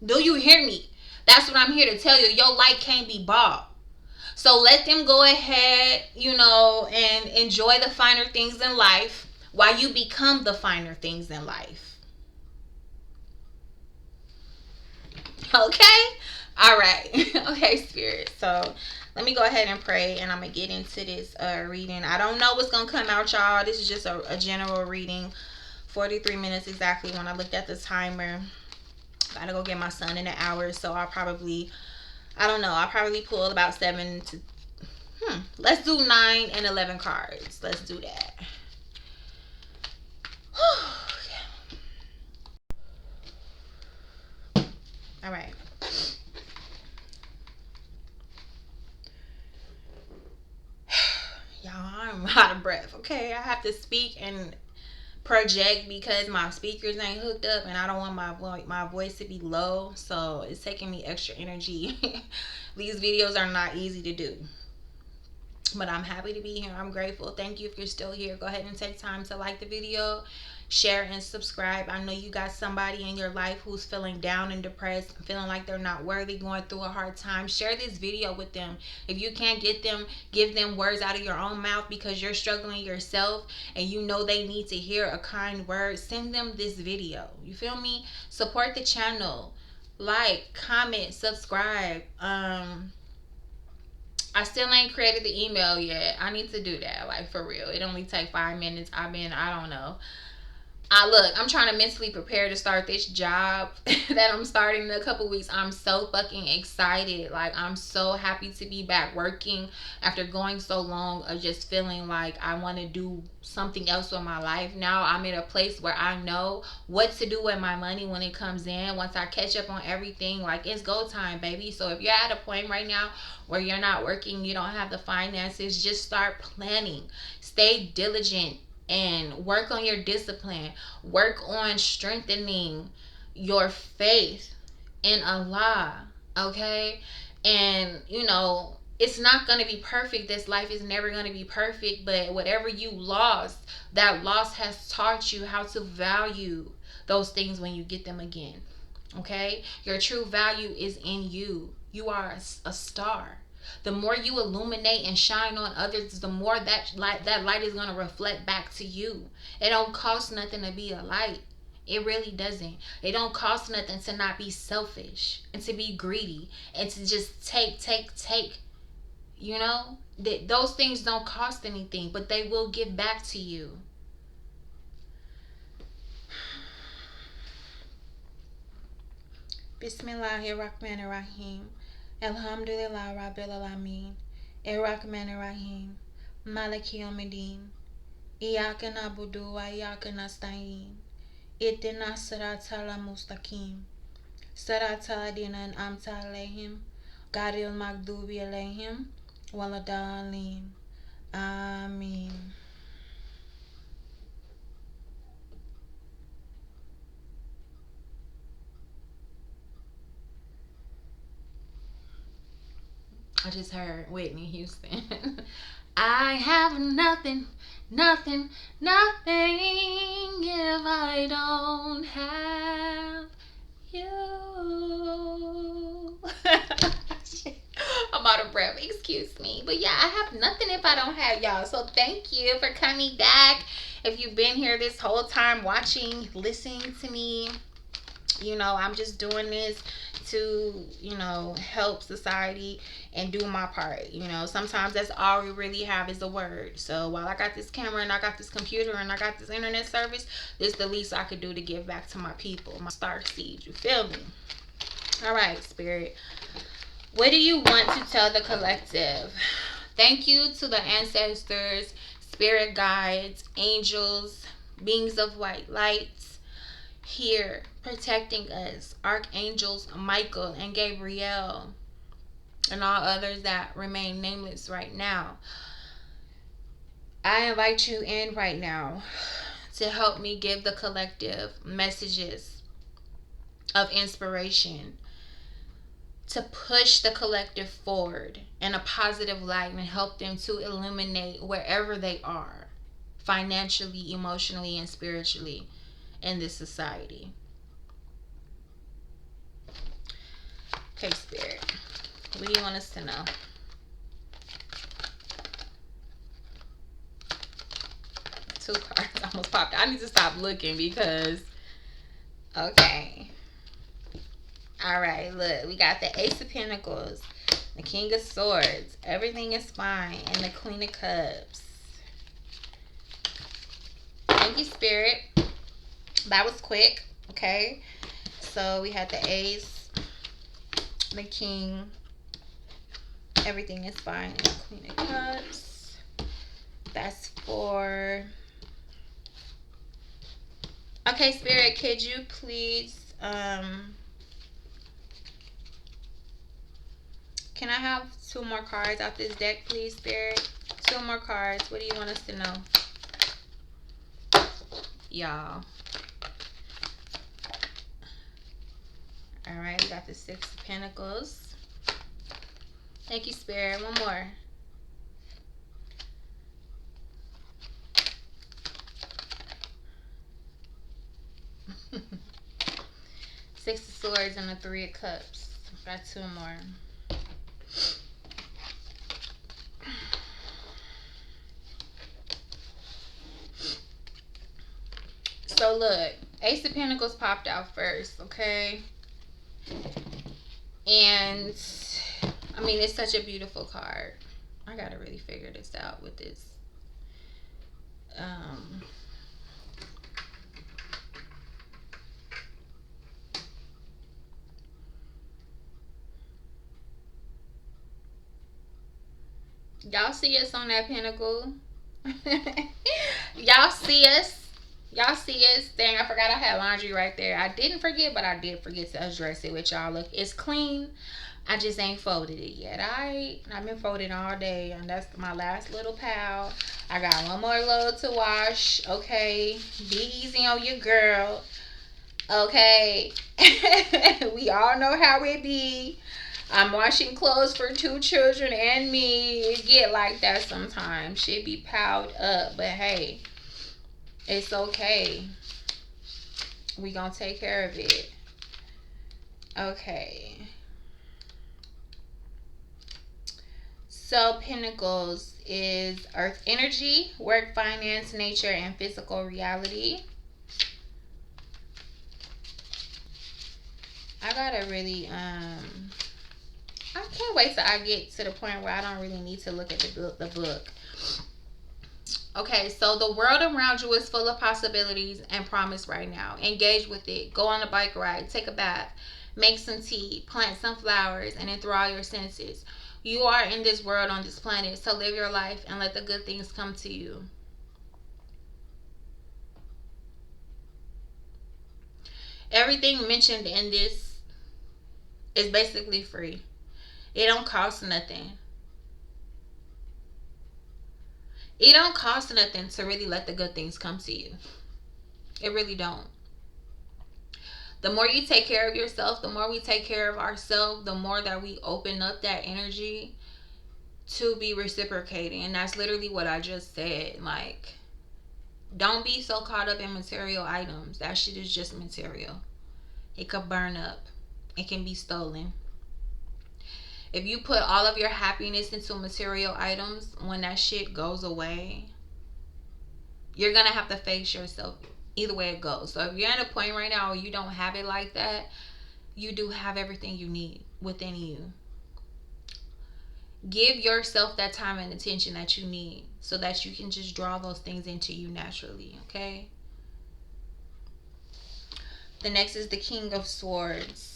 Do you hear me? That's what I'm here to tell you. Your light can't be bought. So let them go ahead, and enjoy the finer things in life while you become the finer things in life. Okay? All right. Okay, Spirit. So let me go ahead and pray and I'm going to get into this reading. I don't know what's going to come out, y'all. This is just a general reading. 43 minutes exactly when I looked at the timer. Gotta go get my son in an hour, so I'll probably pull about 7 to let's do 9 and 11 cards. Let's do that. All right. Y'all, I'm out of breath. Okay, I have to speak and project because my speakers ain't hooked up and I don't want my voice to be low, so it's taking me extra energy. These videos are not easy to do, but I'm happy to be here. I'm grateful. Thank you if you're still here. Go ahead and take time to like the video, share and subscribe. I know you got somebody in your life who's feeling down and depressed, feeling like they're not worthy, going through a hard time. Share this video with them. If you can't get them, give them words out of your own mouth because you're struggling yourself and you know they need to hear a kind word. Send them this video. You feel me? Support the channel. Like, comment, subscribe. I still ain't created the email yet. I need to do that, like, for real. It only take 5 minutes. I don't know. Look, I'm trying to mentally prepare to start this job that I'm starting in a couple weeks. I'm so fucking excited. Like, I'm so happy to be back working after going so long of just feeling like I want to do something else with my life. Now I'm in a place where I know what to do with my money when it comes in. Once I catch up on everything, like, it's go time, baby. So if you're at a point right now where you're not working, you don't have the finances, just start planning. Stay diligent and work on your discipline. Work on strengthening your faith in Allah, okay? And it's not going to be perfect. This life is never going to be perfect, but whatever you lost, that loss has taught you how to value those things when you get them again. Okay? Your true value is in you. You are a star. The more you illuminate and shine on others, the more that light is going to reflect back to you. It don't cost nothing to be a light. It really doesn't. It don't cost nothing to not be selfish and to be greedy and to just take. Those things don't cost anything, but they will give back to you. Bismillahirrahmanirrahim. Alhamdulillah Rabbil Alameen. Ar-Rahmanir-Rahim. Maliki Yawmiddin. Iyyaka na'budu wa iyyaka nasta'in. Ihdina siratal mustaqim. Siratal ladina an'amta alaihim. Ghayril maghdubi alaihim waladdallin. Amin. I just heard Whitney Houston. I have nothing, nothing, nothing if I don't have you. I'm out of breath. Excuse me. But yeah, I have nothing if I don't have y'all. So thank you for coming back. If you've been here this whole time watching, listening to me, I'm just doing this to, help society and do my part. Sometimes that's all we really have is a word. So while I got this camera and I got this computer and I got this internet service, this is the least I could do to give back to my people, my star seeds. You feel me? All right, Spirit. What do you want to tell the collective? Thank you to the ancestors, spirit guides, angels, beings of white lights here protecting us, archangels Michael and Gabriel, and all others that remain nameless right now. I invite you in right now to help me give the collective messages of inspiration, to push the collective forward in a positive light and help them to illuminate wherever they are, financially, emotionally, and spiritually in this society. Okay, Spirit, what do you want us to know? Two cards almost popped. I need to stop looking because, okay. All right, look, we got the Ace of Pentacles, the King of Swords, everything is fine, and the Queen of Cups. Thank you, Spirit. That was quick, okay? So we had the Ace, the King, everything is fine, and the Queen of Cups. That's for... Okay, Spirit, could you please... Can I have two more cards out this deck, please, Spirit? Two more cards. What do you want us to know? Y'all. Alright, we got the Six of Pentacles. Thank you, Spirit. One more. Six of Swords and the Three of Cups. Got two more. So look, Ace of Pentacles popped out first, okay? And I mean, it's such a beautiful card. I gotta really figure this out with this. Y'all see us on that pinnacle. Y'all see us. Y'all see us. Dang, I forgot I had laundry right there. I didn't forget, but I did forget to address it with y'all. Look, it's clean. I just ain't folded it yet. Alright. I've been folding all day, and that's my last little pal. I got one more load to wash. Okay. Be easy on your girl. Okay. We all know how it be. I'm washing clothes for two children and me. It get like that sometimes. Shit be piled up. But hey, it's okay. We gonna take care of it. Okay. So Pentacles is earth energy, work, finance, nature, and physical reality. I gotta really I can't wait till I get to the point where I don't really need to look at the book. Okay, so the world around you is full of possibilities and promise right now. Engage with it. Go on a bike ride, take a bath, make some tea, plant some flowers, and enthrall your senses. You are in this world on this planet, so live your life and let the good things come to you. Everything mentioned in this is basically free. It don't cost nothing. It don't cost nothing to really let the good things come to you. It really don't. The more you take care of yourself, the more we take care of ourselves, the more that we open up that energy to be reciprocating. And that's literally what I just said. Like, don't be so caught up in material items. That shit is just material. It could burn up. It can be stolen. If you put all of your happiness into material items, when that shit goes away, you're gonna have to face yourself either way it goes. So if you're at a point right now where you don't have it like that, you do have everything you need within you. Give yourself that time and attention that you need so that you can just draw those things into you naturally, okay? The next is the King of Swords.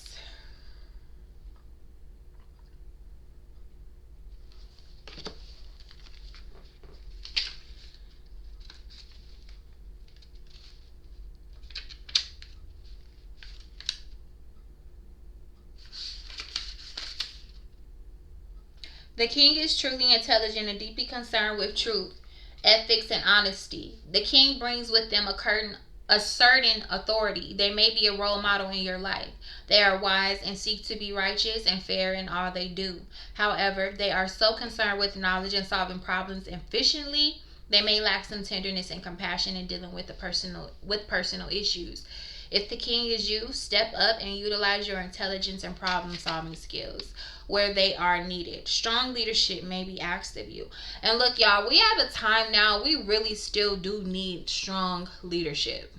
The king is truly intelligent and deeply concerned with truth, ethics, and honesty. The king brings with them a certain authority. They may be a role model in your life. They are wise and seek to be righteous and fair in all they do. However, they are so concerned with knowledge and solving problems efficiently, they may lack some tenderness and compassion in dealing with personal issues. If the king is you, step up and utilize your intelligence and problem solving skills where they are needed. Strong leadership may be asked of you. And look, y'all, we have a time now, we really still do need strong leadership.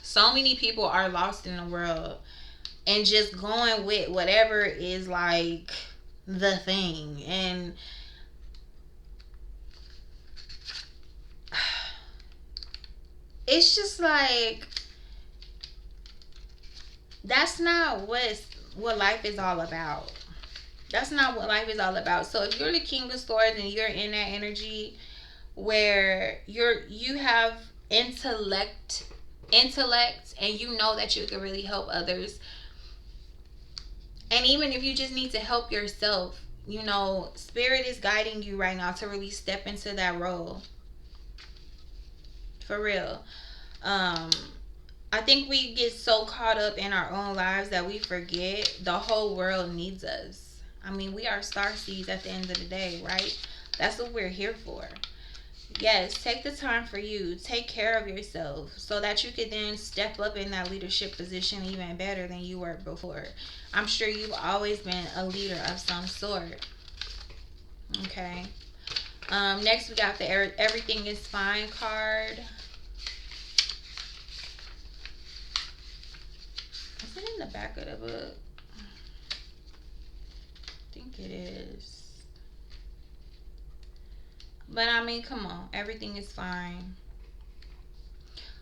So many people are lost in the world and just going with whatever is like the thing. And it's just like, that's not what life is all about. That's not what life is all about. So if you're the King of Swords and you're in that energy where you have intellect and you know that you can really help others, and even if you just need to help yourself, spirit is guiding you right now to really step into that role. For real. um I think we get so caught up in our own lives that we forget the whole world needs us. I mean, we are star seeds at the end of the day, right? That's what we're here for. Yes, take the time for you. Take care of yourself so that you could then step up in that leadership position even better than you were before. I'm sure you've always been a leader of some sort. Okay. Next, we got the Everything is Fine card. Is it in the back of the book? I think it is. But I mean, come on. Everything is fine.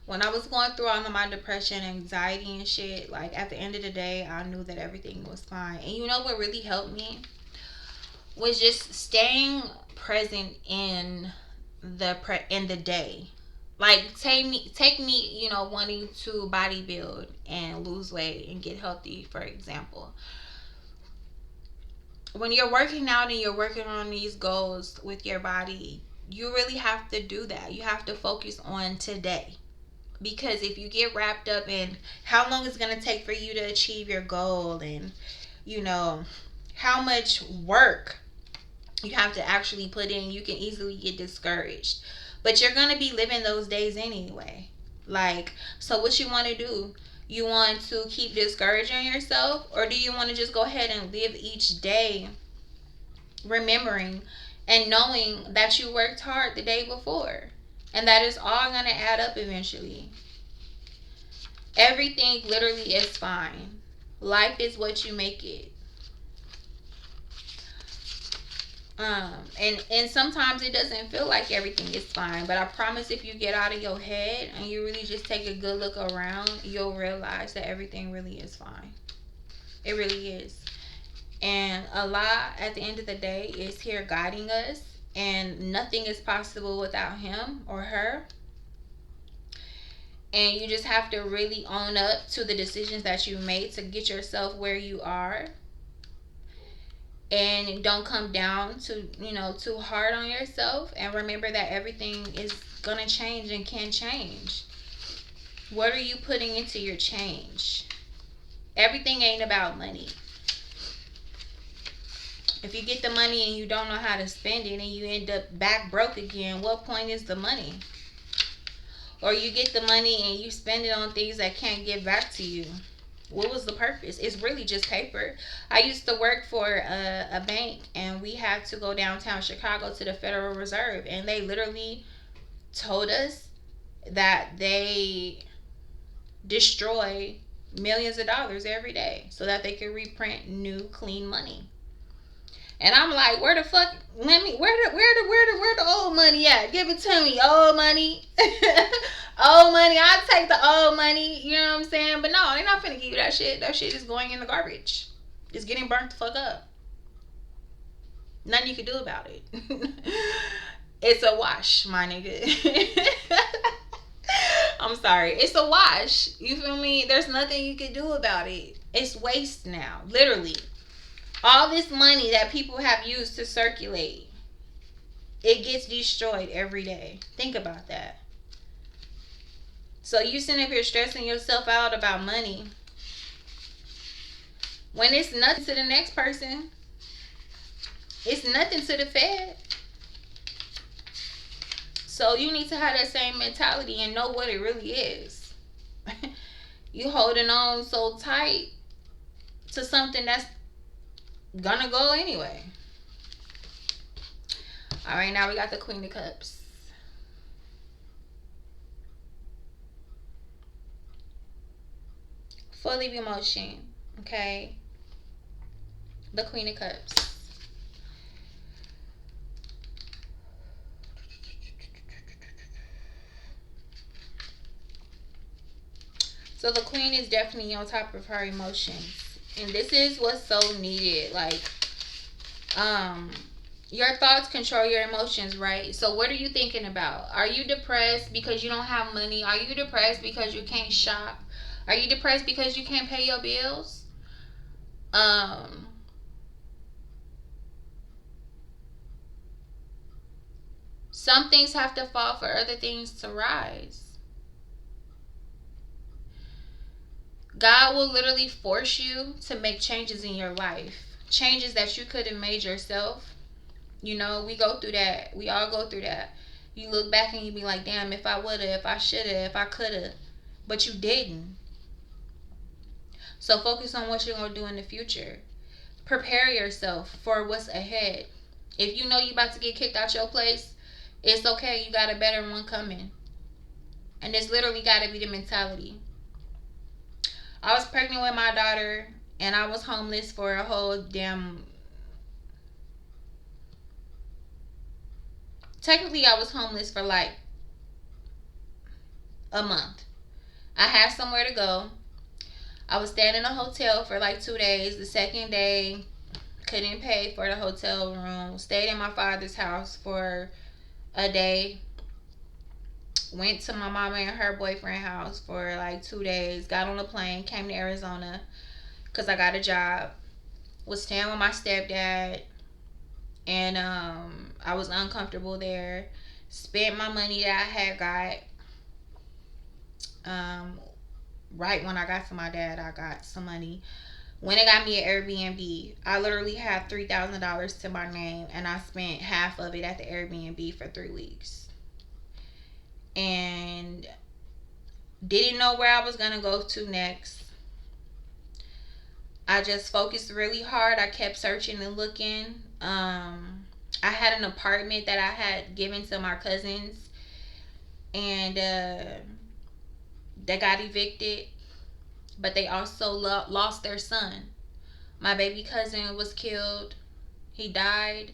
When I was going through all of my depression, anxiety, and shit, like at the end of the day, I knew that everything was fine. And you know what really helped me? was just staying present in the day. Like take me, wanting to body build and lose weight and get healthy, for example. When you're working out and you're working on these goals with your body, you really have to do that. You have to focus on today. Because if you get wrapped up in how long it's going to take for you to achieve your goal, and you know how much work you have to actually put in, you can easily get discouraged. But you're going to be living those days anyway. Like, so what you want to do? You want to keep discouraging yourself, or do you want to just go ahead and live each day remembering and knowing that you worked hard the day before, and that is all going to add up eventually? Everything literally is fine. Life is what you make it. And sometimes it doesn't feel like everything is fine, but I promise if you get out of your head and you really just take a good look around, you'll realize that everything really is fine. It really is. And Allah, at the end of the day, is here guiding us, and nothing is possible without him or her. And you just have to really own up to the decisions that you made to get yourself where you are, and don't come down to too hard on yourself, and remember that everything is gonna change and can change. What are you putting into your change? Everything ain't about money. If you get the money and you don't know how to spend it and you end up back broke again, what point is the money? Or you get the money and you spend it on things that can't give back to you. What was the purpose? It's really just paper. I used to work for a bank, and we had to go downtown Chicago to the Federal Reserve, and they literally told us that they destroy millions of dollars every day so that they can reprint new clean money. And I'm like, where the fuck? Where the old money at? Give it to me, old money. Old money. I'll take the old money. You know what I'm saying? But no, they're not finna give you that shit. That shit is going in the garbage. It's getting burnt the fuck up. Nothing you can do about it. It's a wash, my nigga. I'm sorry. It's a wash. You feel me? There's nothing you can do about it. It's waste now. Literally. All this money that people have used to circulate, it gets destroyed every day. Think about that. So you sitting up here stressing yourself out about money when it's nothing to the next person. It's nothing to the Fed. So you need to have that same mentality and know what it really is. You holding on so tight to something that's gonna go anyway. All right, now we got the Queen of Cups. Full of emotion, okay? The Queen of Cups. So the Queen is definitely on top of her emotions. And this is what's so needed. Like, your thoughts control your emotions, right? So what are you thinking about? Are you depressed because you don't have money? Are you depressed because you can't shop? Are you depressed because you can't pay your bills? Some things have to fall for other things to rise. God will literally force you to make changes in your life. Changes that you could have made yourself. We go through that. We all go through that. You look back and you be like, damn, if I woulda, if I shoulda, if I coulda. But you didn't. So focus on what you're going to do in the future. Prepare yourself for what's ahead. If you know you about to get kicked out your place, it's okay. You got a better one coming. And it's literally got to be the mentality. I was pregnant with my daughter, and I was homeless for a whole damn... Technically, I was homeless for like a month. I had somewhere to go. I was staying in a hotel for like 2 days. The second day, couldn't pay for the hotel room. Stayed in my father's house for a day. Went to my mama and her boyfriend house for like 2 days. Got on a plane, came to Arizona because I got a job. Was staying with my stepdad, and I was uncomfortable there. Spent my money that I had got. Right when I got to my dad, I got some money. When it got me an Airbnb, I literally had $3,000 to my name, and I spent half of it at the Airbnb for 3 weeks. And didn't know where I was gonna go to next. I just focused really hard. I kept searching and looking. I had an apartment that I had given to my cousins, and they got evicted, but they also lost their son. My baby cousin was killed. He died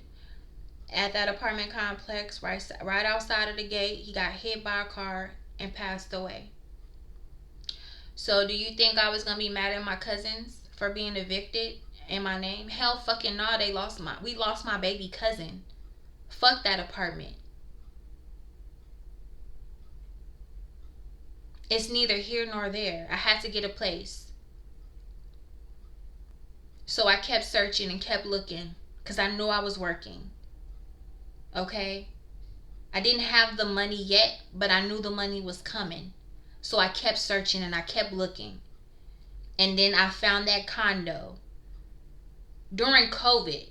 at that apartment complex right outside of the gate. He got hit by a car and passed away. So do you think I was gonna be mad at my cousins for being evicted in my name? Hell fucking no, we lost my baby cousin. Fuck that apartment. It's neither here nor there. I had to get a place. So I kept searching and kept looking because I knew I was working. Okay? I didn't have the money yet, but I knew the money was coming. So I kept searching and I kept looking. And then I found that condo during COVID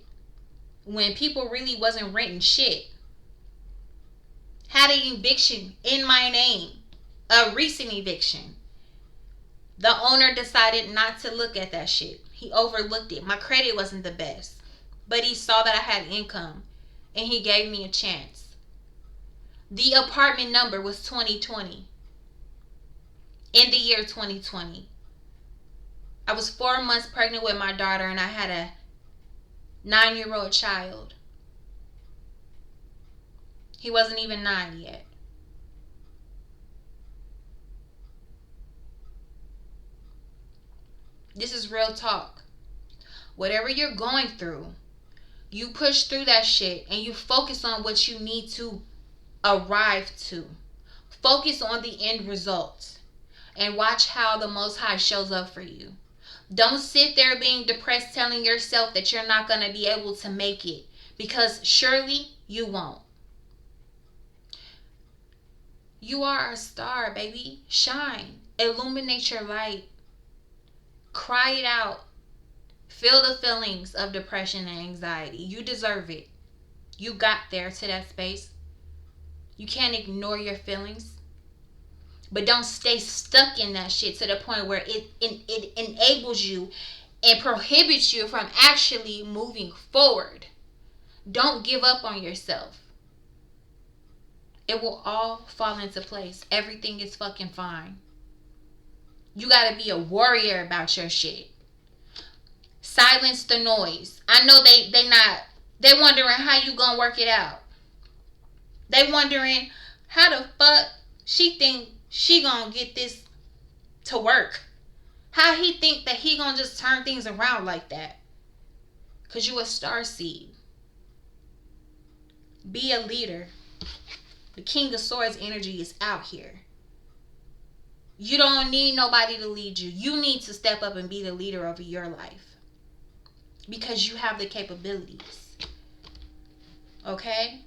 when people really wasn't renting shit. Had an eviction in my name, a recent eviction. The owner decided not to look at that shit. He overlooked it. My credit wasn't the best, but he saw that I had income and he gave me a chance. The apartment number was 2020. In the year 2020. I was 4 months pregnant with my daughter and I had a 9-year-old child. He wasn't even 9 yet. This is real talk. Whatever you're going through, you push through that shit and you focus on what you need to arrive to. Focus on the end result and watch how the Most High shows up for you. Don't sit there being depressed telling yourself that you're not going to be able to make it, because surely you won't. You are a star, baby. Shine. Illuminate your light. Cry it out. Feel the feelings of depression and anxiety. You deserve it. You got there to that space. You can't ignore your feelings. But don't stay stuck in that shit to the point where it enables you and prohibits you from actually moving forward. Don't give up on yourself. It will all fall into place. Everything is fucking fine. You gotta be a warrior about your shit. Silence the noise. I know they wondering how you gonna work it out. They wondering how the fuck she think she gonna get this to work. How he think that he gonna just turn things around like that. Cause you a star seed. Be a leader. The King of Swords energy is out here. You don't need nobody to lead you. You need to step up and be the leader of your life. Because you have the capabilities. Okay?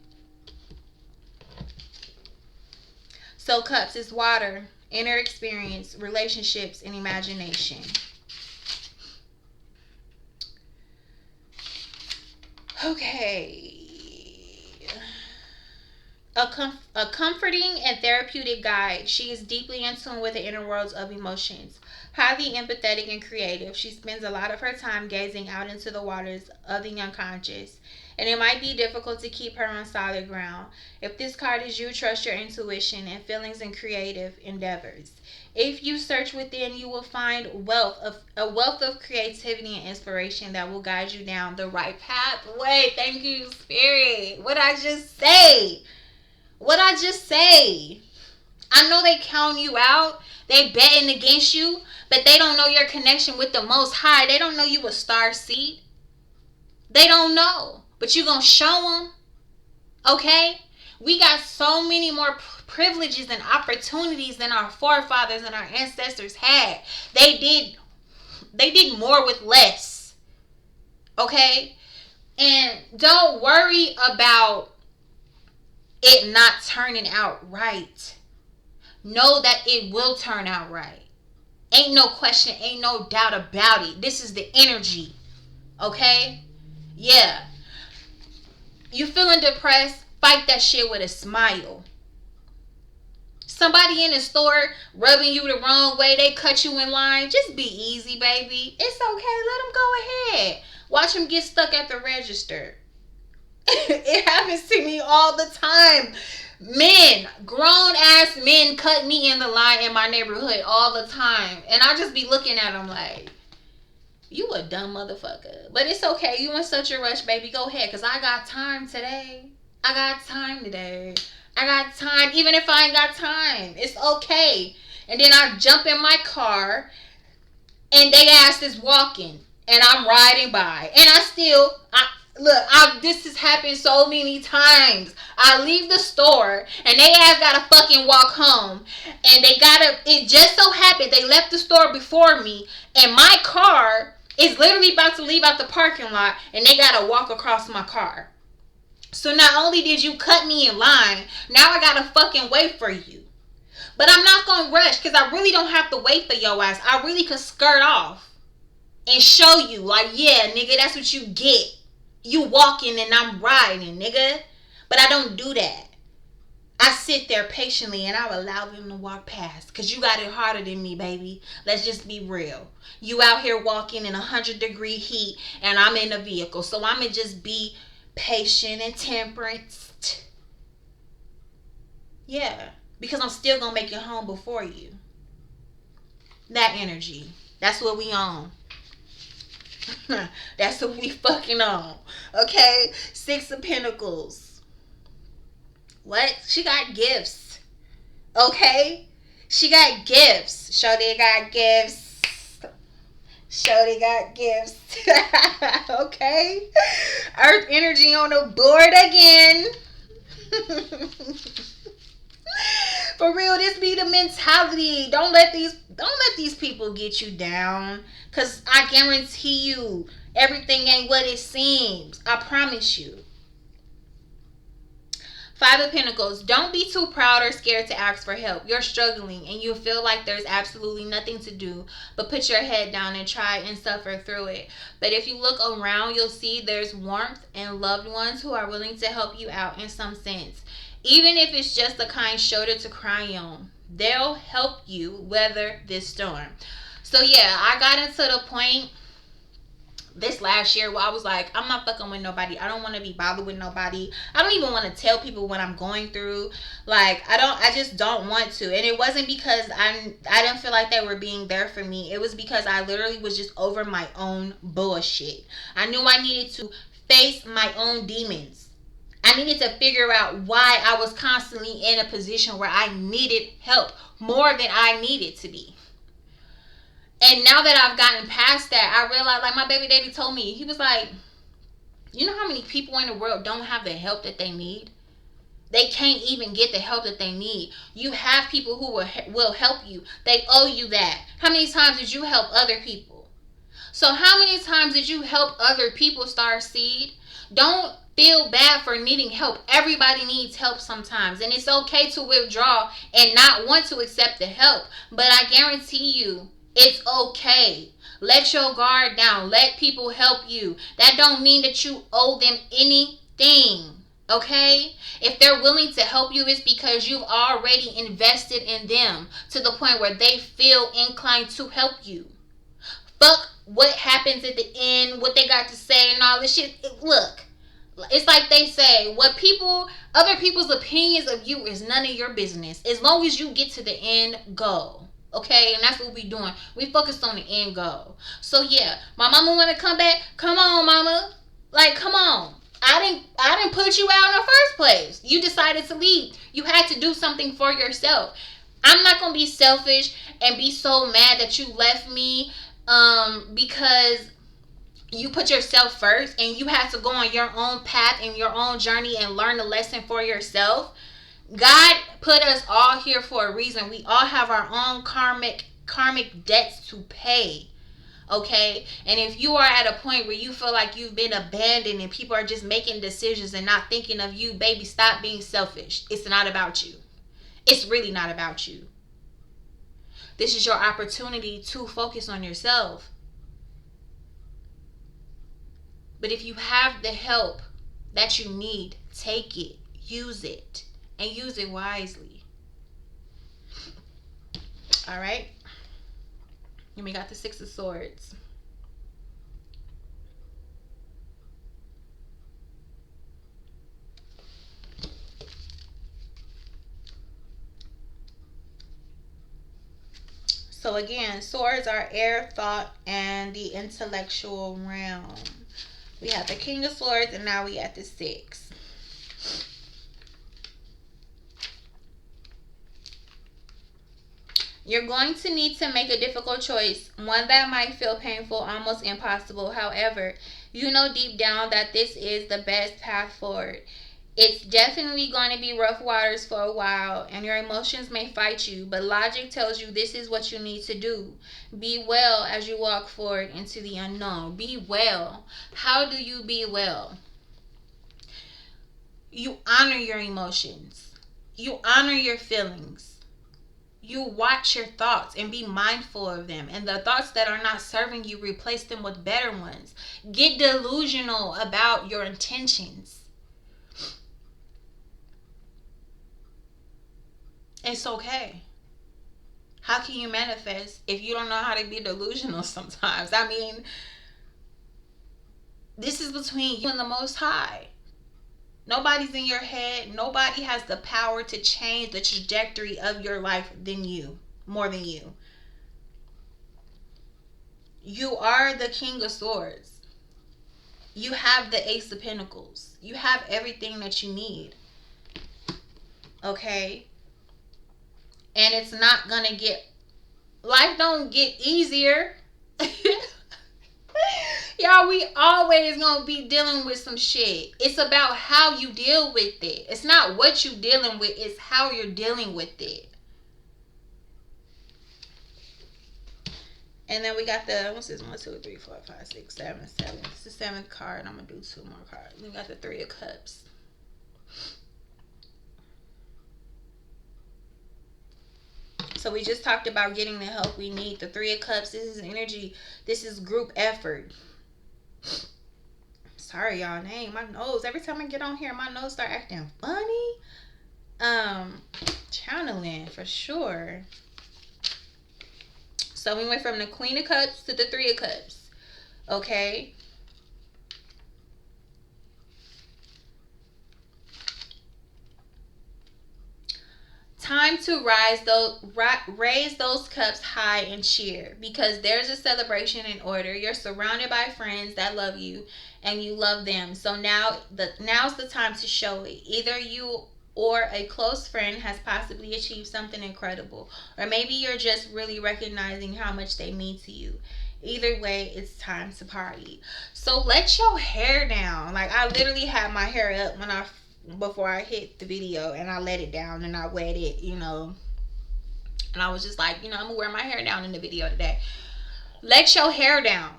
So cups is water, inner experience, relationships, and imagination. Okay. A comforting and therapeutic guide. She is deeply in tune with the inner worlds of emotions. Highly empathetic and creative, she spends a lot of her time gazing out into the waters of the unconscious, and it might be difficult to keep her on solid ground. If this card is you, trust your intuition and feelings in creative endeavors. If you search within, you will find a wealth of creativity and inspiration that will guide you down the right pathway. Thank you, Spirit. What I just say? I know they count you out. They betting against you, but they don't know your connection with the Most High. They don't know you a star seed. They don't know, but you gonna show them, okay? We got so many more privileges and opportunities than our forefathers and our ancestors had. They did more with less, okay? And don't worry about it not turning out right. Know that it will turn out right. Ain't no question, ain't no doubt about it. This is the energy, okay? Yeah. You feeling depressed? Fight that shit with a smile. Somebody in the store rubbing you the wrong way, they cut you in line. Just be easy, baby. It's okay. Let them go ahead. Watch them get stuck at the register. It happens to me all the time. Men, grown ass men cut me in the line in my neighborhood all the time. And I just be looking at them like, you a dumb motherfucker. But it's okay. You in such a rush, baby. Go ahead. Because I got time today. I got time today. I got time. Even if I ain't got time. It's okay. And then I jump in my car. And they ass is walking. And I'm riding by. And this has happened so many times. I leave the store. And they ass gotta fucking walk home. And it just so happened they left the store before me. And my car is literally about to leave out the parking lot, and they gotta walk across my car. So not only did you cut me in line, now I gotta fucking wait for you. But I'm not gonna rush, because I really don't have to wait for your ass. I really could skirt off and show you, like, yeah, nigga, that's what you get. You walking and I'm riding, nigga. But I don't do that. I sit there patiently and I allow them to walk past. Because you got it harder than me, baby. Let's just be real. You out here walking in 100-degree heat and I'm in a vehicle. So I'm going to just be patient and temperate. Yeah. Because I'm still going to make it home before you. That energy. That's what we on. That's what we fucking on. Okay? 6 of Pentacles. What? She got gifts. Okay? She got gifts. Shorty got gifts. Shorty got gifts. Okay? Earth energy on the board again. For real, this be the mentality. Don't let these people get you down. Cause I guarantee you, everything ain't what it seems. I promise you. 5 of Pentacles. Don't be too proud or scared to ask for help. You're struggling and you feel like there's absolutely nothing to do but put your head down and try and suffer through it. But if you look around, you'll see there's warmth and loved ones who are willing to help you out in some sense. Even if it's just a kind shoulder to cry on, they'll help you weather this storm. So yeah, I got into the point this last year where I was like, I'm not fucking with nobody. I don't want to be bothered with nobody. I don't even want to tell people what I'm going through. Like, I just don't want to. And it wasn't because I didn't feel like they were being there for me. It was because I literally was just over my own bullshit. I knew I needed to face my own demons. I needed to figure out why I was constantly in a position where I needed help more than I needed to be. And now that I've gotten past that, I realized, like my baby daddy told me, he was like, you know how many people in the world don't have the help that they need? They can't even get the help that they need. You have people who will help you. They owe you that. How many times did you help other people? So how many times did you help other people, Starseed? Don't feel bad for needing help. Everybody needs help sometimes. And it's okay to withdraw and not want to accept the help. But I guarantee you, it's okay. Let your guard down. Let people help you. That don't mean that you owe them anything. Okay? If they're willing to help you, it's because you've already invested in them to the point where they feel inclined to help you. Fuck what happens at the end, what they got to say and all this shit. Look, it's like they say, other people's opinions of you is none of your business. As long as you get to the end goal. Okay, and that's what we doing. We focused on the end goal. So yeah, my mama want to come back. Come on, mama. Like, come on. I didn't put you out in the first place. You decided to leave. You had to do something for yourself. I'm not gonna be selfish and be so mad that you left me, because you put yourself first and you had to go on your own path and your own journey and learn the lesson for yourself. God put us all here for a reason. We all have our own karmic debts to pay. Okay? And if you are at a point where you feel like you've been abandoned and people are just making decisions and not thinking of you, baby, stop being selfish. It's not about you. It's really not about you. This is your opportunity to focus on yourself. But if you have the help that you need, take it, use it, and use it wisely. All right? And we got the Six of Swords. So again, swords are air, thought, and the intellectual realm. We have the King of Swords, and now we at the Six. You're going to need to make a difficult choice, one that might feel painful, almost impossible. However, you know deep down that this is the best path forward. It's definitely going to be rough waters for a while, and your emotions may fight you, but logic tells you this is what you need to do. Be well as you walk forward into the unknown. Be well. How do you be well? You honor your emotions. You honor your feelings. You watch your thoughts and be mindful of them. And the thoughts that are not serving you, replace them with better ones. Get delusional about your intentions. It's okay. How can you manifest if you don't know how to be delusional sometimes? I mean, this is between you and the Most High. Nobody's in your head. Nobody has the power to change the trajectory of your life than you, more than you. You are the King of Swords. You have the Ace of Pentacles. You have everything that you need. Okay? And it's not gonna get, life don't get easier. Y'all, we always gonna be dealing with some shit. It's about how you deal with it. It's not what you dealing with, it's how you're dealing with it. And then we got the, what's this? 1, 2, 3, 4, 5, 6, 7, 7. It's the 7th card. I'm gonna do 2 more cards. We got the 3 of Cups. So we just talked about getting the help we need. The 3 of Cups, this is energy. This is group effort. Sorry, y'all. Dang, my nose. Every time I get on here, my nose start acting funny. Channeling for sure. So we went from the Queen of Cups to the 3 of Cups. Okay. Time to raise those cups high and cheer, because there's a celebration in order. You're surrounded by friends that love you and you love them. So now's the time to show it. Either you or a close friend has possibly achieved something incredible, or maybe you're just really recognizing how much they mean to you. Either way, it's time to party. So let your hair down. Like, I literally had my hair up before I hit the video, and I let it down and I wet it, and I was just like, I'm gonna wear my hair down in the video today. Let your hair down.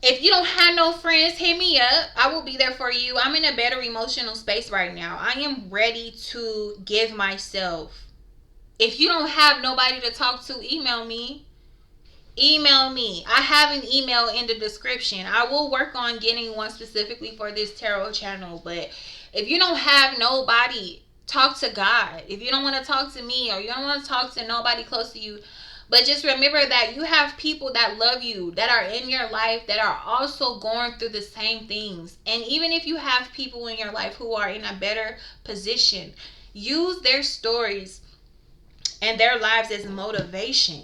If you don't have no friends, hit me up. I will be there for you. I'm in a better emotional space right now. I am ready to give myself. If you don't have nobody to talk to, email me. I have an email in the description. I will work on getting one specifically for this tarot channel. But if you don't have nobody, talk to God. If you don't want to talk to me, or you don't want to talk to nobody close to you, but just remember that you have people that love you, that are in your life, that are also going through the same things. And even if you have people in your life who are in a better position, use their stories and their lives as motivation.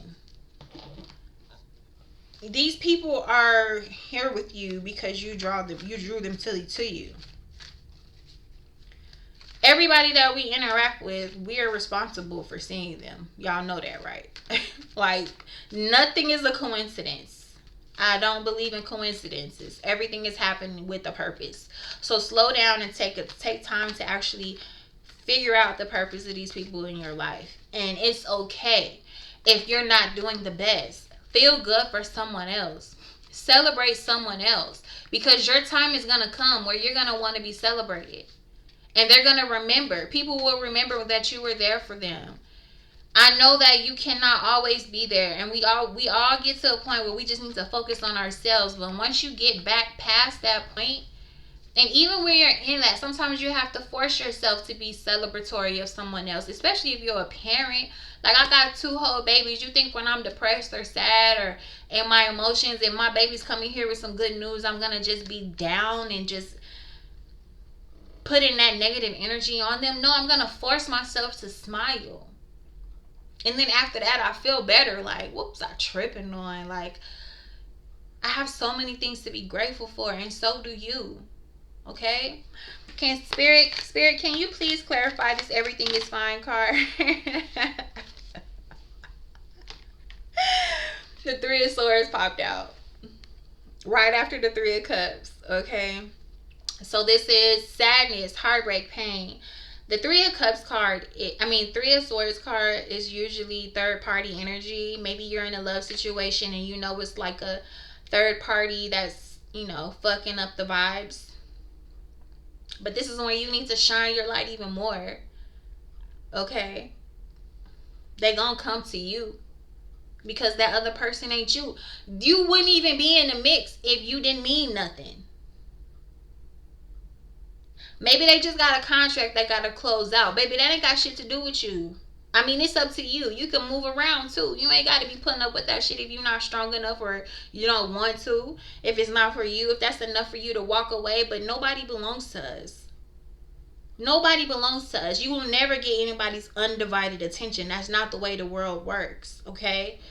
These people are here with you because you drew them to you. Everybody that we interact with, we are responsible for seeing them. Y'all know that, right? Like, nothing is a coincidence. I don't believe in coincidences. Everything is happening with a purpose. So slow down and take time to actually figure out the purpose of these people in your life. And it's okay if you're not doing the best. Feel good for someone else. Celebrate someone else, because your time is going to come where you're going to want to be celebrated. And they're going to remember. People will remember that you were there for them. I know that you cannot always be there, and we all get to a point where we just need to focus on ourselves. But once you get back past that point, and even when you're in that, sometimes you have to force yourself to be celebratory of someone else, especially if you're a parent. Like, I got 2 whole babies. You think when I'm depressed or sad or in my emotions, if my baby's coming here with some good news, I'm gonna just be down and just putting that negative energy on them? No, I'm gonna force myself to smile. And then after that, I feel better. Like, whoops, I tripping on. Like, I have so many things to be grateful for, and so do you. Okay? Can Spirit, can you please clarify this everything is fine card? The 3 of Swords popped out right after the 3 of Cups. Okay? So this is sadness, heartbreak, pain. The 3 of Cups card, 3 of Swords card is usually third party energy. Maybe you're in a love situation and you know it's like a third party that's, fucking up the vibes. But this is when you need to shine your light even more. Okay? They gonna come to you, because that other person ain't you. You wouldn't even be in the mix if you didn't mean nothing. Maybe they just got a contract they gotta close out. Baby, that ain't got shit to do with you. I mean, it's up to you. You can move around too. You ain't gotta be putting up with that shit if you're not strong enough or you don't want to. If it's not for you, if that's enough for you to walk away. But nobody belongs to us. Nobody belongs to us. You will never get anybody's undivided attention. That's not the way the world works. Okay?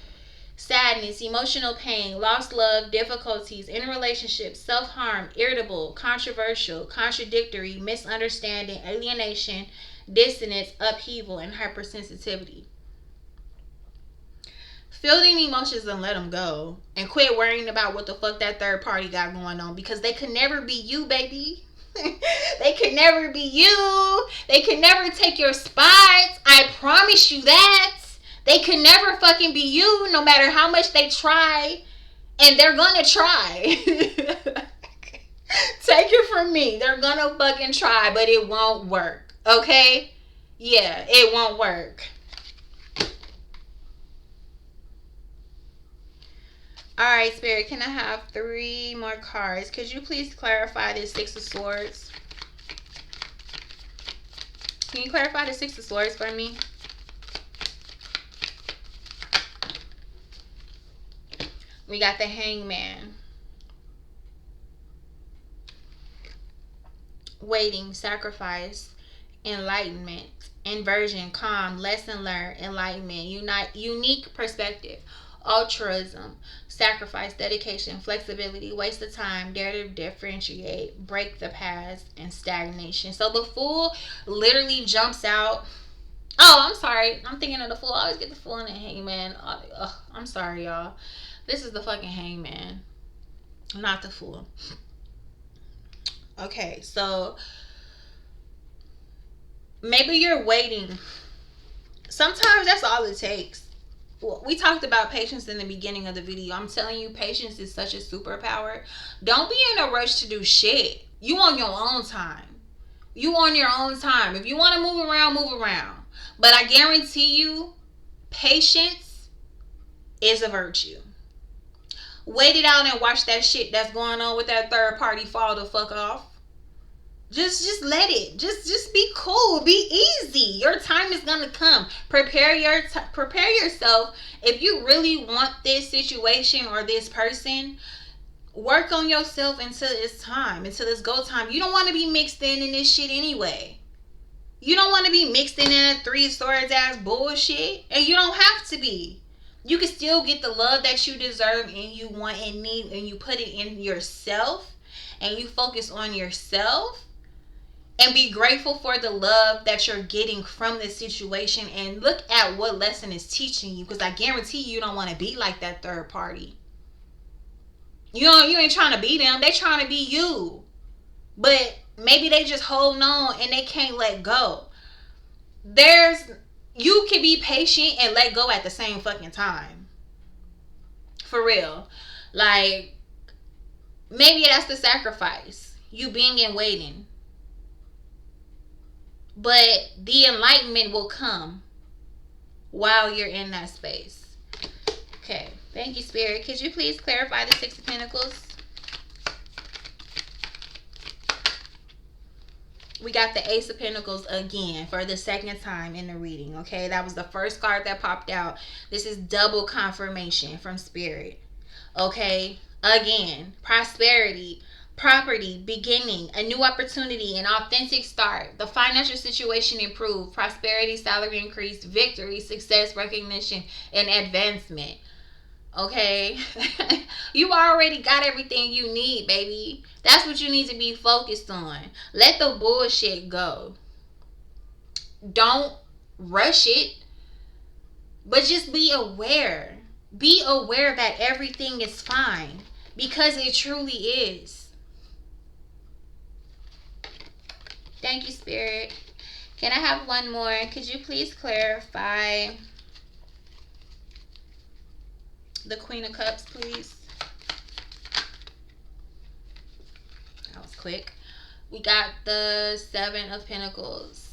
Sadness, emotional pain, lost love, difficulties in relationships, self-harm, irritable, controversial, contradictory, misunderstanding, alienation, dissonance, upheaval, and hypersensitivity. Feel them emotions and let them go. And quit worrying about what the fuck that third party got going on, because they could never be you, baby. They could never be you. They could never take your spot. I promise you that. They can never fucking be you, no matter how much they try. And they're gonna try. Take it from me. They're gonna fucking try, but it won't work. Okay? Yeah, it won't work. Alright, Spirit, can I have 3 more cards? Could you please clarify this 6 of Swords? Can you clarify the 6 of Swords for me? We got the Hangman. Waiting, sacrifice, enlightenment, inversion, calm, lesson learned, enlightenment, unique perspective, altruism, sacrifice, dedication, flexibility, waste of time, dare to differentiate, break the past, and stagnation. So the Fool literally jumps out. Oh, I'm sorry. I'm thinking of the Fool. I always get the Fool and the Hangman. I'm sorry, y'all. This is the fucking Hangman, not the Fool. Okay, so maybe you're waiting. Sometimes that's all it takes. We talked about patience in the beginning of the video. I'm telling you, patience is such a superpower. Don't be in a rush to do shit. You on your own time. You on your own time. If you want to move around, move around. But I guarantee you, patience is a virtue. Wait it out and watch that shit that's going on with that third party fall the fuck off. Just let it. Just be cool. Be easy. Your time is gonna come. Prepare yourself. If you really want this situation or this person, work on yourself until it's time. Until it's go time. You don't want to be mixed in this shit anyway. You don't want to be mixed in that 3 of Swords ass bullshit, and you don't have to be. You can still get the love that you deserve and you want and need, and you put it in yourself and you focus on yourself and be grateful for the love that you're getting from this situation, and look at what lesson is teaching you, because I guarantee you don't want to be like that third party. You ain't trying to be them. They trying to be you. But maybe they just holding on and they can't let go. There's You can be patient and let go at the same fucking time. For real. Like, maybe that's the sacrifice. You being and waiting. But the enlightenment will come while you're in that space. Okay. Thank you, Spirit. Could you please clarify the Six of Pentacles? We got the Ace of Pentacles again for the second time in the reading. Okay. That was the first card that popped out. This is double confirmation from Spirit. Okay. Again, prosperity, property, beginning, a new opportunity, an authentic start, the financial situation improved, prosperity, salary increase, victory, success, recognition, and advancement. Okay. You already got everything you need, baby. That's what you need to be focused on. Let the bullshit go. Don't rush it, but just be aware. Be aware that everything is fine, because it truly is. Thank you, Spirit. Can I have one more? Could you please clarify the Queen of Cups, please? That was quick. We got the Seven of Pentacles.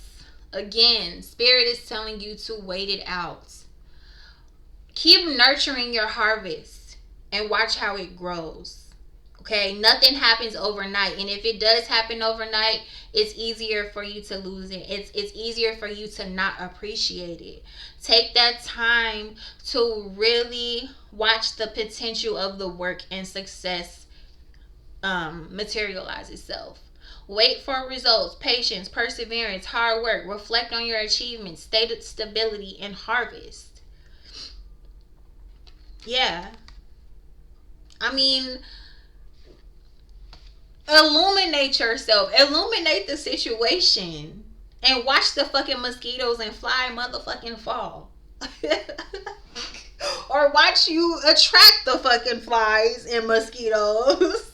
Again, Spirit is telling you to wait it out. Keep nurturing your harvest and watch how it grows. Okay, nothing happens overnight, and if it does happen overnight, it's easier for you to lose it. It's easier for you to not appreciate it. Take that time to really watch the potential of the work and success materialize itself. Wait for results, patience, perseverance, hard work. Reflect on your achievements, stated stability, and harvest. Yeah. I mean, illuminate yourself. Illuminate the situation. And watch the fucking mosquitoes and fly motherfucking fall. Or watch you attract the fucking flies and mosquitoes.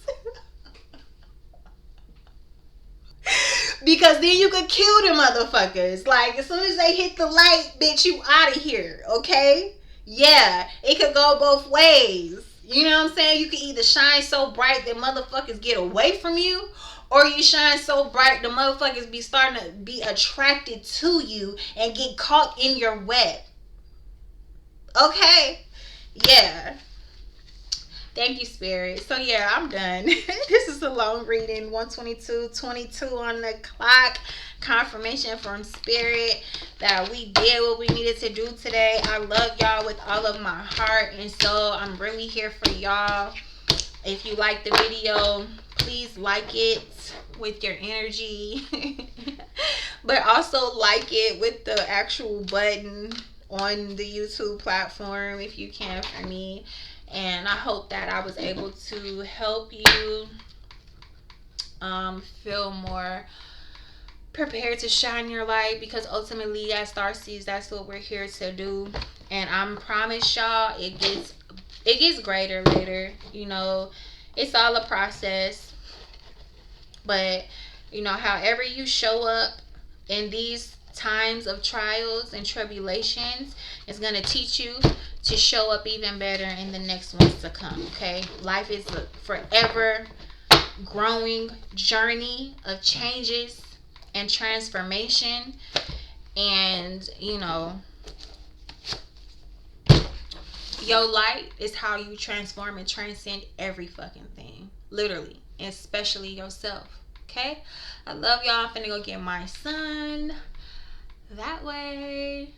Because then you could kill the motherfuckers. Like, as soon as they hit the light, bitch, you out of here. Okay? Yeah. It could go both ways. You know what I'm saying? You can either shine so bright that motherfuckers get away from you, or you shine so bright the motherfuckers be starting to be attracted to you and get caught in your web. Okay? Yeah. Thank you, Spirit. So yeah, I'm done. This is a long reading. 1:22:22 on the clock. Confirmation from Spirit that we did what we needed to do today. I love y'all with all of my heart, and so I'm really here for y'all. If you like the video, please like it with your energy. But also like it with the actual button on the YouTube platform if you can, for me. And I hope that I was able to help you feel more prepared to shine your light, because ultimately as starseeds, that's what we're here to do. And I promise y'all, it gets greater later. You know, it's all a process. But you know, however you show up in these times of trials and tribulations is going to teach you to show up even better in the next ones to come. Okay, life is a forever growing journey of changes and transformation. And you know, your light is how you transform and transcend every fucking thing, literally, especially yourself. Okay, I love y'all. I'm finna go get my son that way.